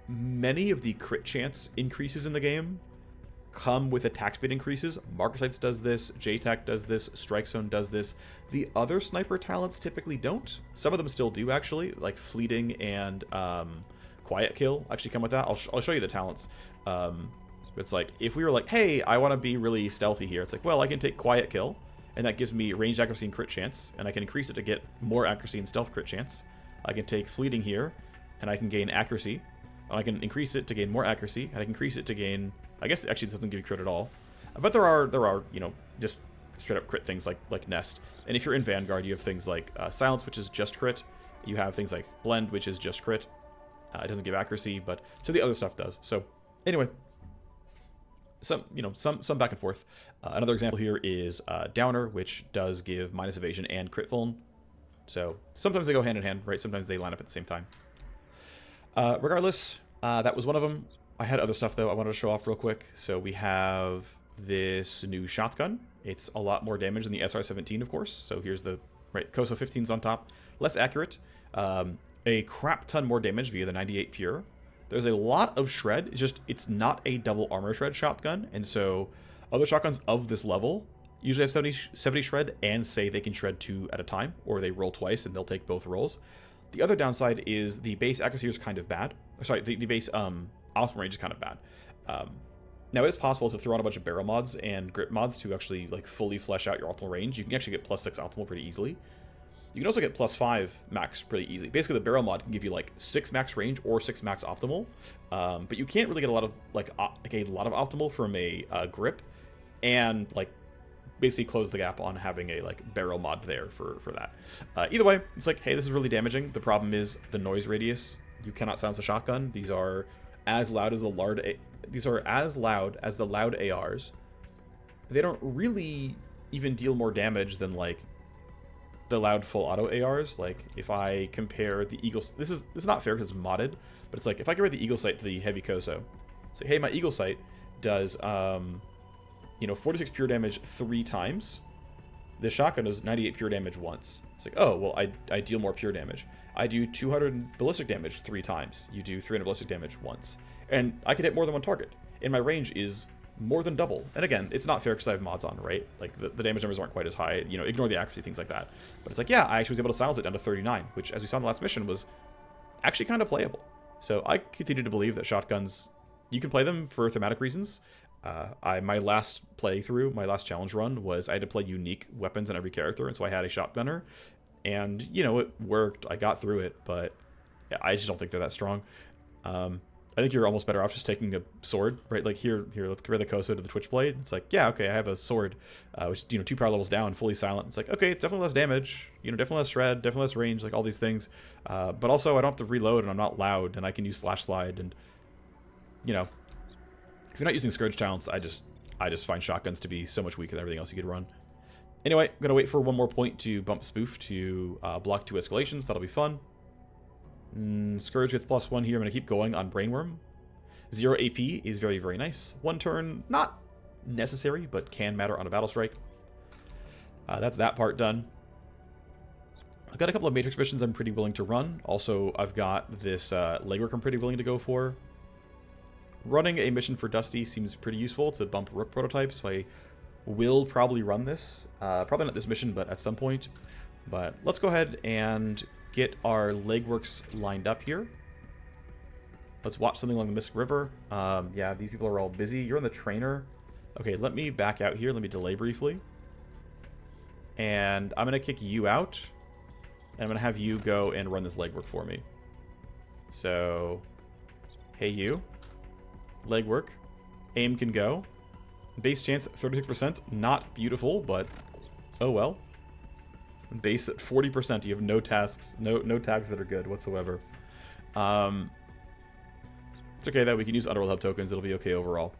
many of the crit chance increases in the game come with attack speed increases. Marketites does this, JTAC does this, Strike Zone does this. The other sniper talents typically don't. Some of them still do, actually, like Fleeting and Quiet Kill actually come with that. I'll show you the talents. It's like, if we were like, hey, I want to be really stealthy here, it's like, well, I can take Quiet Kill, and that gives me ranged accuracy and crit chance, and I can increase it to get more accuracy and stealth crit chance. I can take Fleeting here, and I can gain accuracy. And I can increase it to gain more accuracy, and I can increase it to gain, I guess actually this doesn't give you crit at all. But there are, just straight up crit things like Nest. And if you're in Vanguard, you have things like Silence, which is just crit. You have things like Blend, which is just crit. It doesn't give accuracy, but so the other stuff does. So anyway, some back and forth. Another example here is Downer, which does give minus evasion and crit vuln. So sometimes they go hand in hand, right? Sometimes they line up at the same time. Regardless, that was one of them. I had other stuff, though, I wanted to show off real quick. So we have this new shotgun. It's a lot more damage than the SR-17, of course. So here's the, right, Koso 15's on top. Less accurate. A crap ton more damage via the 98 pure. There's a lot of shred. It's not a double armor shred shotgun. And so other shotguns of this level usually have 70 shred and say they can shred 2 at a time, or they roll twice and they'll take both rolls. The other downside is the base accuracy is kind of bad. Sorry, the base optimal range is kind of bad. Now it is possible to throw on a bunch of barrel mods and grip mods to actually like fully flesh out your optimal range. You can actually get +6 optimal pretty easily. You can also get +5 max pretty easily. Basically, the barrel mod can give you like 6 max range or 6 max optimal, but you can't really get a lot of optimal from a grip, and like basically close the gap on having a like barrel mod there for that. Either way, it's like, hey, this is really damaging. The problem is the noise radius. You cannot silence a shotgun. These are as loud as the loud ARs. They don't really even deal more damage than like the loud full auto ARs. Like if I compare the Eagle, this is not fair because it's modded, but it's like if I compare the Eagle Sight to the Heavy Koso, say, hey, my Eagle Sight does 46 pure damage 3 times. The shotgun does 98 pure damage once. It's like, oh, well, I deal more pure damage. I do 200 ballistic damage 3 times. You do 300 ballistic damage once. And I can hit more than one target. And my range is more than double. And again, it's not fair because I have mods on, right? Like, the damage numbers aren't quite as high. Ignore the accuracy, things like that. But it's like, yeah, I actually was able to silence it down to 39, which, as we saw in the last mission, was actually kind of playable. So I continue to believe that shotguns, you can play them for thematic reasons. My last playthrough, my last challenge run was I had to play unique weapons on every character, and so I had a shotgunner, and you know it worked. I got through it, but I just don't think they're that strong. I think you're almost better off just taking a sword, right? Like here, let's compare the Koso to the Twitch Blade. It's like, yeah, okay, I have a sword, which is, 2 power levels down, fully silent. It's like, okay, it's definitely less damage, definitely less shred, definitely less range, like all these things. But also, I don't have to reload, and I'm not loud, and I can use slash slide, and if you're not using Scourge talents, I just find shotguns to be so much weaker than everything else you could run. Anyway, I'm gonna wait for one more point to bump Spoof to block 2 escalations. That'll be fun. Scourge gets +1 here. I'm going to keep going on Brainworm. 0 AP is very, very nice. 1 turn, not necessary, but can matter on a battle strike. That's that part done. I've got a couple of Matrix missions I'm pretty willing to run. Also, I've got this legwork I'm pretty willing to go for. Running a mission for Dusty seems pretty useful to bump Rook prototypes, so I will probably run this. Probably not this mission, but at some point. But let's go ahead and get our legworks lined up here. Let's watch something along the Mystic River. Yeah, these people are all busy. You're in the trainer. Okay, let me back out here. Let me delay briefly. And I'm going to kick you out. And I'm going to have you go and run this legwork for me. So, hey you. Legwork. Aim can go. Base chance at 36%. Not beautiful, but oh well. Base at 40%. You have no tasks, no tags that are good whatsoever. It's okay that we can use Underworld Hub tokens. It'll be okay overall.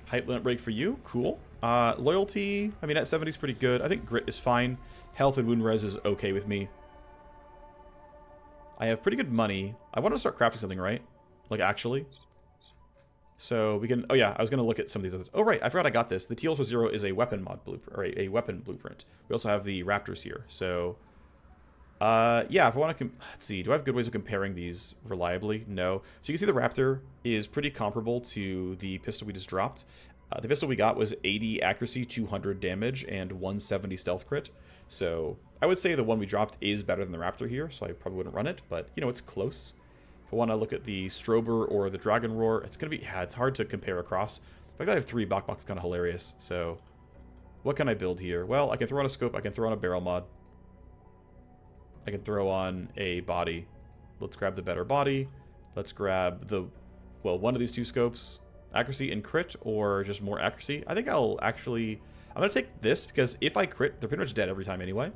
Hype limit break for you. Cool. Loyalty, I mean, at 70 is pretty good. I think Grit is fine. Health and Wound Res is okay with me. I have pretty good money. I want to start crafting something, right? Like, actually. So we can... Oh, yeah. I was going to look at some of these others. Oh, right. I forgot I got this. The Teals for 0 is a weapon mod blueprint. Or a weapon blueprint. We also have the Raptors here. So... yeah, if I want to... Let's see. Do I have good ways of comparing these reliably? No. So you can see the Raptor is pretty comparable to the pistol we just dropped. The pistol we got was 80 accuracy, 200 damage, and 170 stealth crit. So I would say the one we dropped is better than the Raptor here, so I probably wouldn't run it. But, it's close. If I want to look at the Strober or the Dragon Roar, it's going to be... Yeah, it's hard to compare across. The fact that I have 3 Bok Boks is kind of hilarious. So what can I build here? Well, I can throw on a scope. I can throw on a barrel mod. I can throw on a body. Let's grab the better body. Let's grab the... Well, one of these 2 scopes. Accuracy and crit, or just more accuracy. I think I'll actually... I'm going to take this, because if I crit, they're pretty much dead every time anyway.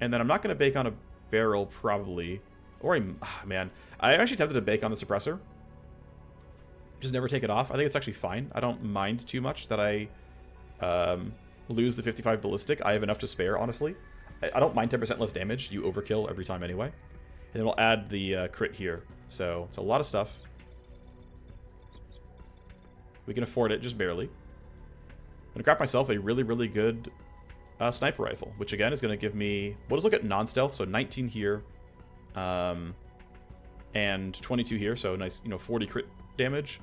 And then I'm not going to bake on a barrel, probably. Or man. I'm actually tempted to bake on the suppressor. Just never take it off. I think it's actually fine. I don't mind too much that I lose the 55 ballistic. I have enough to spare, honestly. I don't mind 10% less damage. You overkill every time anyway. And then we'll add the crit here. So it's a lot of stuff. We can afford it, just barely. I'm going to grab myself a really, really good sniper rifle, which again is going to give me... We'll just look at non-stealth, so 19 here. And 22 here, so nice, 40 crit damage.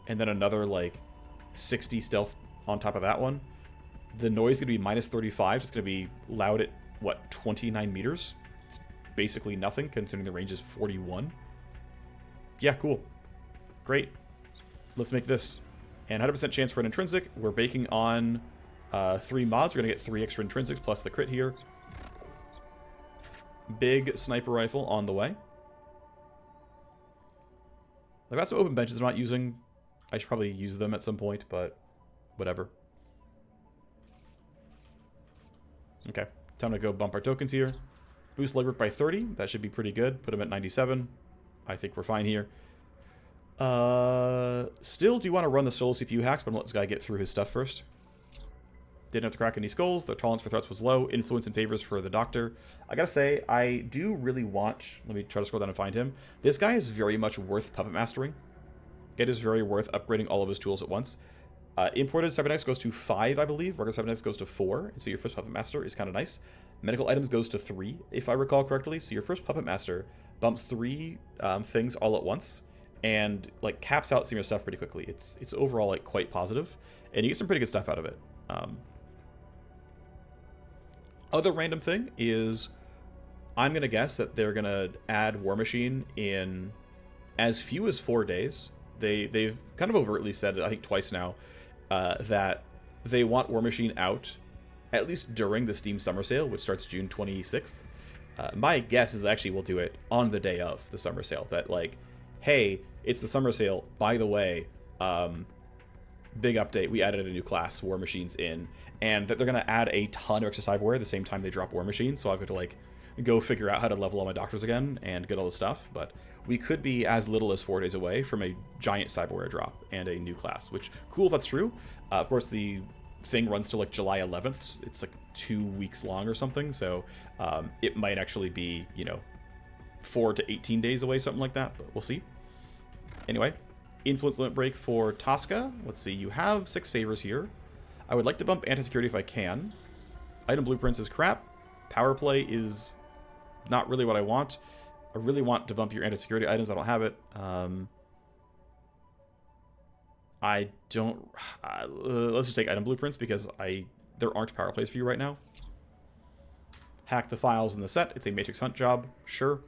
And then another, like, 60 stealth on top of that one. The noise is going to be minus 35, so it's going to be loud at, what, 29 meters? It's basically nothing, considering the range is 41. Yeah, cool. Great. Let's make this. And 100% chance for an intrinsic. We're baking on 3 mods. We're going to get 3 extra intrinsics plus the crit here. Big sniper rifle on the way. I've got some open benches I'm not using. I should probably use them at some point, but whatever. Okay, time to go bump our tokens here. Boost legwork by 30. That should be pretty good. Put them at 97. I think we're fine here. Still do want to run the solo CPU hacks, but I'm going to let this guy get through his stuff first. Didn't have to crack any skulls. The tolerance for threats was low. Influence and favors for the doctor. I gotta say, I do really want... Let me try to scroll down and find him. This guy is very much worth puppet mastering. It is very worth upgrading all of his tools at once. Imported cybernetics goes to 5, I believe. Regular cybernetics goes to 4. And so your first puppet master is kind of nice. Medical items goes to 3, if I recall correctly. So your first puppet master bumps 3 things all at once. And like caps out some of your stuff pretty quickly. It's overall like quite positive, and you get some pretty good stuff out of it. Other random thing is, I'm gonna guess that they're gonna add War Machine in as few as 4 days. They've kind of overtly said, I think twice now, that they want War Machine out at least during the Steam Summer Sale, which starts June 26th. My guess is that actually we'll do it on the day of the Summer Sale. That like, hey, it's the Summer Sale. By the way, big update. We added a new class, War Machines, in, and that they're gonna add a ton of extra cyberware the same time they drop War Machines. So I've got to like go figure out how to level all my doctors again and get all the stuff. But we could be as little as 4 days away from a giant cyberware drop and a new class. Which cool if that's true. Of course, the thing runs till like July 11th. It's like 2 weeks long or something, so it might actually be, you know, 4 to 18 days away, something like that, but we'll see. Anyway, influence limit break for Tosca. Let's see, you have 6 favors here. I would like to bump anti-security if I can. Item blueprints is crap. Power play is not really what I want. I really want to bump your anti-security items. I don't have it. I don't... let's just take item blueprints because there aren't power plays for you right now. Hack the files in the set. It's a Matrix Hunt job. Sure.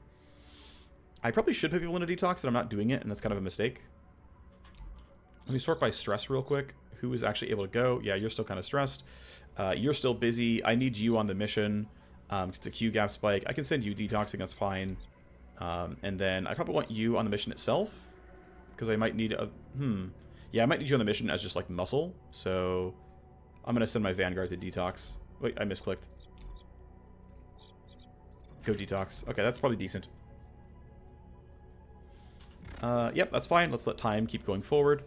I probably should put people into detox, and I'm not doing it, and that's kind of a mistake. Let me sort by stress real quick. Who is actually able to go? Yeah, you're still kind of stressed. You're still busy. I need you on the mission. It's a Q gap spike. I can send you detoxing. That's fine. And then I probably want you on the mission itself because I might need a... Yeah, I might need you on the mission as just like muscle. So I'm going to send my Vanguard to detox. Wait, I misclicked. Go detox. Okay, that's probably decent. Yep, that's fine. Let's let time keep going forward.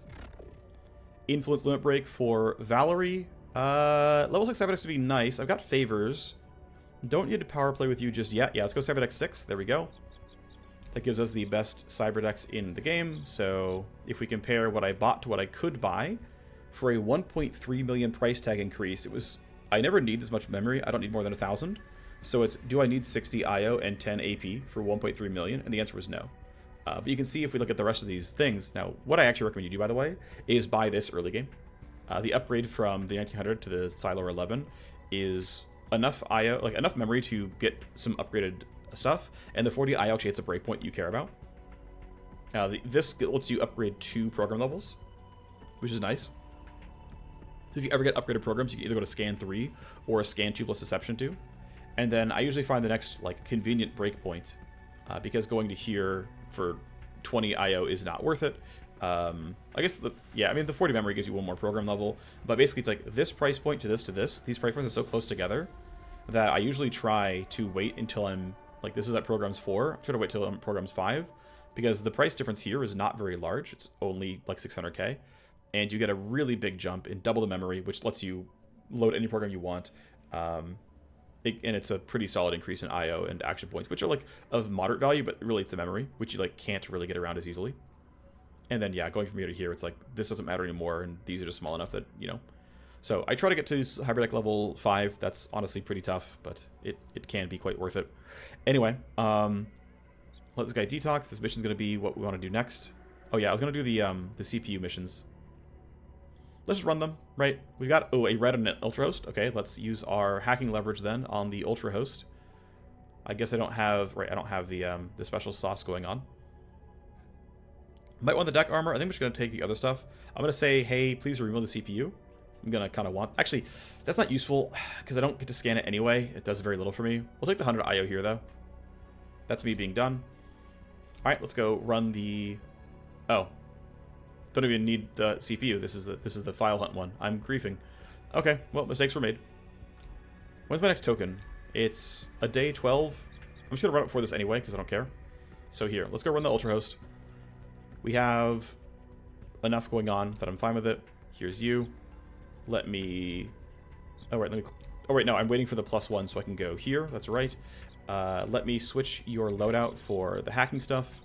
Influence limit break for Valerie. Level 6 Cyberdex would be nice. I've got favors. Don't need to power play with you just yet. Yeah, let's go Cyberdex 6. There we go. That gives us the best Cyberdex in the game. So if we compare what I bought to what I could buy, for a 1.3 million price tag increase, it was... I never need this much memory. I don't need more than 1,000. So it's, do I need 60 IO and 10 AP for 1.3 million? And the answer was no. But you can see if we look at the rest of these things. Now, what I actually recommend you do, by the way, is buy this early game. The upgrade from the 1900 to the Silo 11 is enough IO, like enough memory to get some upgraded stuff, and the 40 IO actually hits a breakpoint you care about. This lets you upgrade 2 program levels, which is nice. So if you ever get upgraded programs, you can either go to Scan 3 or a Scan 2 plus Deception 2. And then I usually find the next like convenient breakpoint, because going to here for 20 IO is not worth it. I guess I mean the 40 memory gives you 1 more program level, but basically it's like this price point to this to this. These price points are so close together that I usually try to wait until I'm like, this is at programs 4. I'm trying to wait till I'm at programs 5, because the price difference here is not very large. It's only like 600k, and you get a really big jump in double the memory, which lets you load any program you want. And it's a pretty solid increase in IO and action points, which are like of moderate value, but really it's the memory, which you like can't really get around as easily. And then yeah, going from here to here, it's like this doesn't matter anymore, and these are just small enough that, you know. So I try to get to Hybrid Deck level 5. That's honestly pretty tough, but it can be quite worth it. Anyway, let this guy detox. This mission's gonna be what we want to do next. Oh yeah, I was gonna do the CPU missions. Let's just run them, right? We've got, a red and an ultra host. Okay, let's use our hacking leverage then on the ultra host. I guess I don't have the special sauce going on. Might want the deck armor. I think we're just gonna take the other stuff. I'm gonna say, hey, please remove the CPU. I'm gonna kind of want, actually, that's not useful because I don't get to scan it anyway. It does very little for me. We'll take the 100 IO here though. That's me being done. All right, let's go run the, oh. Don't even need the CPU. This is the file hunt one. I'm griefing. Okay, well, mistakes were made. When's my next token? It's a day 12. I'm just gonna run it before this anyway because I don't care. So here, let's go run the ultra host. We have enough going on that I'm fine with it. Here's you. Let me. Oh wait, no, I'm waiting for the +1 so I can go here. That's right. Let me switch your loadout for the hacking stuff.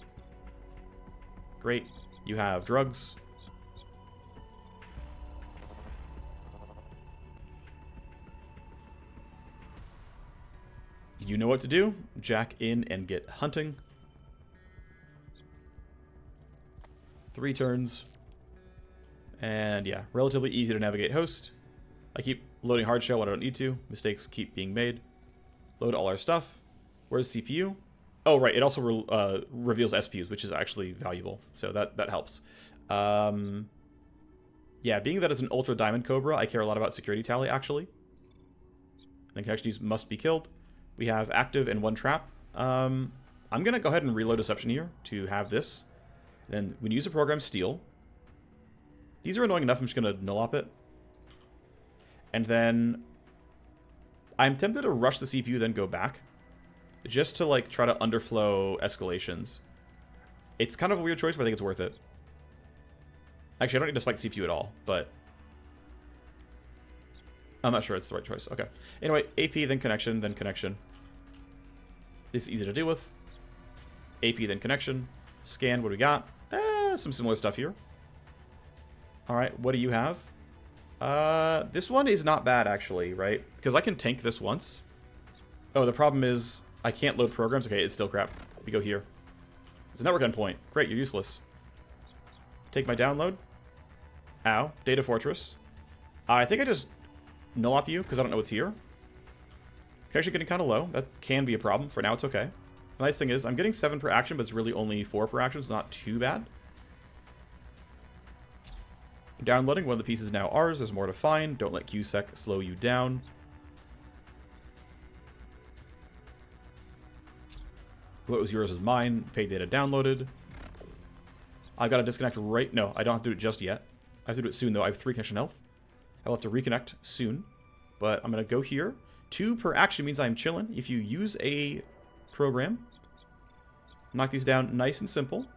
Great. You have drugs. You know what to do. Jack in and get hunting. 3 turns. And yeah, relatively easy to navigate host. I keep loading hard shell when I don't need to. Mistakes keep being made. Load all our stuff. Where's CPU? Oh, right. It also reveals SPUs, which is actually valuable. So that helps. Yeah, being that it's an Ultra Diamond Cobra, I care a lot about security tally, actually. And can actually use must be killed. We have active and 1 trap. I'm going to go ahead and reload Deception here to have this. Then when you use a program, steal. These are annoying enough, I'm just going to null-op it. And then I'm tempted to rush the CPU, then go back. Just to, like, try to underflow escalations. It's kind of a weird choice, but I think it's worth it. Actually, I don't need to spike the CPU at all, but I'm not sure it's the right choice. Okay. Anyway, AP, then connection, then connection. This is easy to deal with. AP, then connection. Scan, what do we got? Some similar stuff here. Alright, what do you have? This one is not bad, actually, right? Because I can tank this once. Oh, the problem is I can't load programs. Okay, it's still crap. We go here. It's a network endpoint. Great, you're useless. Take my download. Ow. Data Fortress. I think I just null-op you because I don't know what's here. Actually getting kind of low. That can be a problem. For now, it's okay. The nice thing is I'm getting 7 per action, but it's really only 4 per action. It's not too bad. Downloading. One of the pieces now ours. There's more to find. Don't let QSec slow you down. What was yours is mine. Paid data downloaded. I got to disconnect right... No, I don't have to do it just yet. I have to do it soon, though. I have 3 connection health. I will have to reconnect soon. But I'm going to go here. 2 per action means I'm chilling. If you use a program, knock these down nice and simple.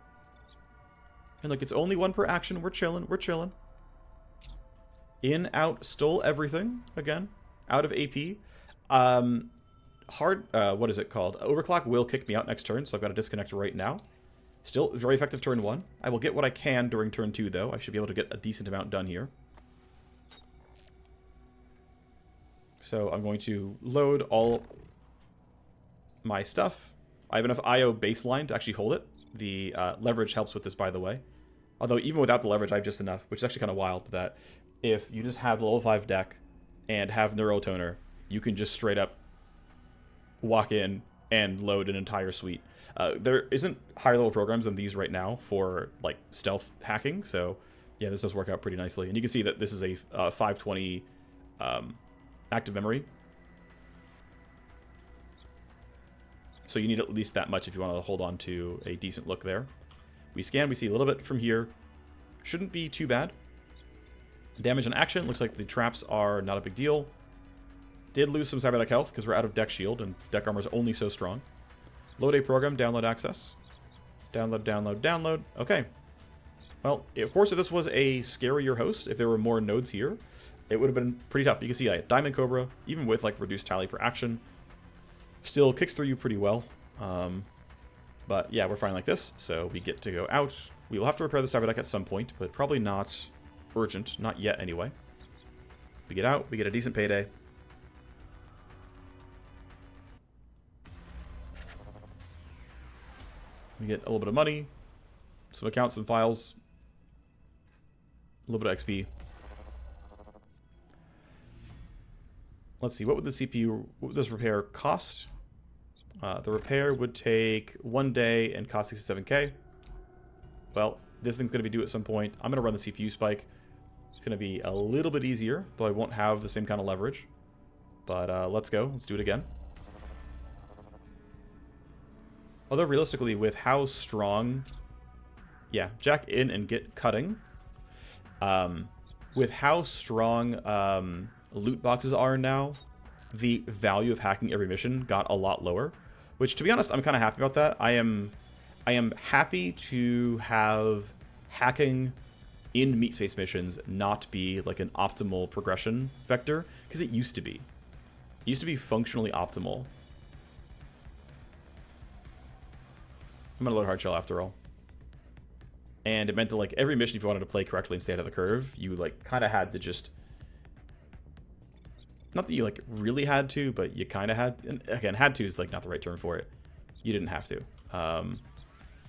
And look, it's only 1 per action. We're chilling. We're chilling. In, out, stole everything. Again, out of AP. What is it called? Overclock will kick me out next turn, so I've got to disconnect right now. Still very effective turn 1. I will get what I can during turn 2, though. I should be able to get a decent amount done here. So I'm going to load all my stuff. I have enough IO baseline to actually hold it. The leverage helps with this, by the way. Although even without the leverage, I have just enough, which is actually kind of wild that if you just have level 5 deck and have Neurotoner, you can just straight up walk in and load an entire suite. There isn't higher level programs than these right now for like stealth hacking, so yeah, this does work out pretty nicely. And you can see that this is a 520 active memory, so you need at least that much if you want to hold on to a decent look there. We scan, we see a little bit from here. Shouldn't be too bad. Damage on action, looks like the traps are not a big deal. Did lose some cyberdeck health because we're out of deck shield and deck armor is only so strong. Load a program, download access. Download, download, download. Okay. Well, of course, if this was a scarier host, if there were more nodes here, it would have been pretty tough. You can see Diamond Cobra, even with like reduced tally per action, still kicks through you pretty well. But yeah, we're fine like this, so we get to go out. We will have to repair the cyberdeck at some point, but probably not urgent. Not yet, anyway. We get out, we get a decent payday. We get a little bit of money, some accounts, some files, a little bit of XP. Let's see, what would the CPU, what would this repair cost? The repair would take 1 day and cost 67k. Well, this thing's going to be due at some point. I'm going to run the CPU spike. It's going to be a little bit easier, though I won't have the same kind of leverage. But let's go. Let's do it again. Although realistically, with how strong... Yeah, jack in and get cutting. With how strong loot boxes are now, the value of hacking every mission got a lot lower. Which, to be honest, I'm kind of happy about that. I am happy to have hacking in meat space missions not be like an optimal progression vector, because it used to be. It used to be functionally optimal. I'm gonna load hard shell after all. And it meant that like every mission, if you wanted to play correctly and stay ahead of the curve, you like kind of had to just... Not that you like really had to, but you kind of had... And again, had to is like not the right term for it. You didn't have to.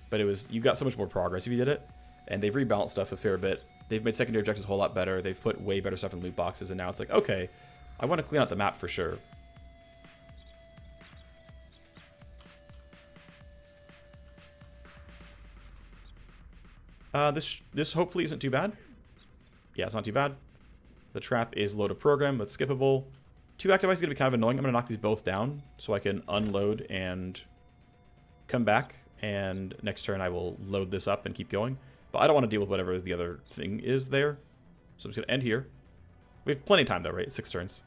But it was... You got so much more progress if you did it. And they've rebalanced stuff a fair bit. They've made secondary objectives a whole lot better. They've put way better stuff in loot boxes. And now it's like, okay, I want to clean out the map for sure. This hopefully isn't too bad. Yeah, it's not too bad. The trap is load a program, but skippable. 2 active ice is going to be kind of annoying. I'm going to knock these both down so I can unload and come back. And next turn I will load this up and keep going. But I don't want to deal with whatever the other thing is there. So I'm just going to end here. We have plenty of time though, right? 6 turns.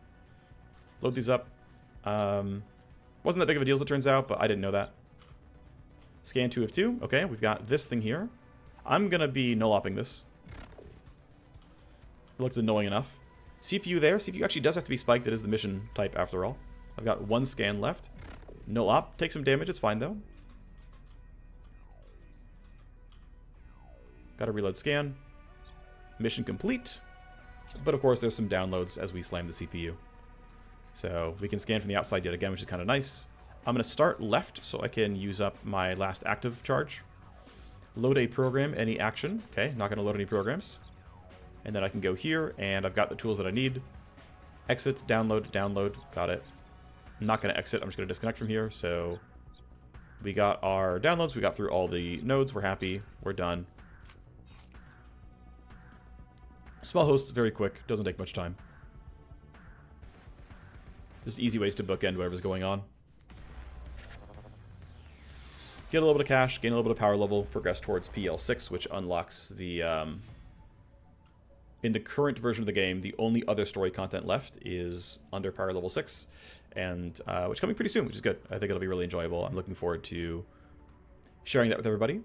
Load these up. Wasn't that big of a deal as it turns out, but I didn't know that. Scan 2 of 2. Okay, we've got this thing here. I'm going to be null-opping this. It looked annoying enough. CPU there. CPU actually does have to be spiked. It is the mission type after all. I've got 1 scan left. Null-op. Take some damage. It's fine though. Got to reload scan. Mission complete. But of course there's some downloads as we slam the CPU. So we can scan from the outside yet again, which is kind of nice. I'm going to start left so I can use up my last active charge. Load a program, any action. Okay, not going to load any programs. And then I can go here, and I've got the tools that I need. Exit, download, download. Got it. I'm not going to exit. I'm just going to disconnect from here. So we got our downloads. We got through all the nodes. We're happy. We're done. Small host, very quick. Doesn't take much time. Just easy ways to bookend whatever's going on. Get a little bit of cash, gain a little bit of power level, progress towards PL6, which unlocks the... in the current version of the game, the only other story content left is under power level 6, and which is coming pretty soon, which is good. I think it'll be really enjoyable. I'm looking forward to sharing that with everybody.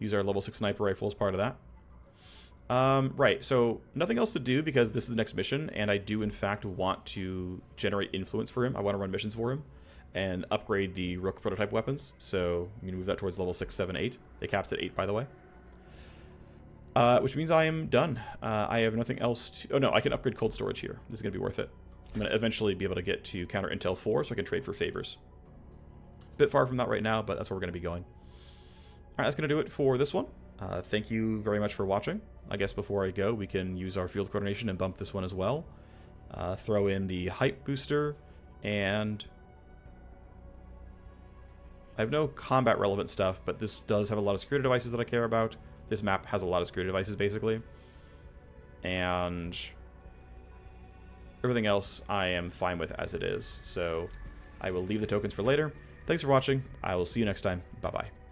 Use our level 6 sniper rifle as part of that. Right, so nothing else to do because this is the next mission, and I do in fact want to generate influence for him. I want to run missions for him and upgrade the Rook prototype weapons. So I'm going to move that towards level 6, 7, 8. It caps at 8, by the way. Which means I am done. I have nothing else to... Oh no, I can upgrade cold storage here. This is going to be worth it. I'm going to eventually be able to get to counter intel 4 so I can trade for favors. Bit far from that right now, but that's where we're going to be going. Alright, that's going to do it for this one. Thank you very much for watching. I guess before I go, we can use our field coordination and bump this one as well. Throw in the height booster, and I have no combat relevant stuff, but this does have a lot of security devices that I care about. This map has a lot of security devices, basically. And everything else I am fine with as it is. So I will leave the tokens for later. Thanks for watching. I will see you next time. Bye-bye.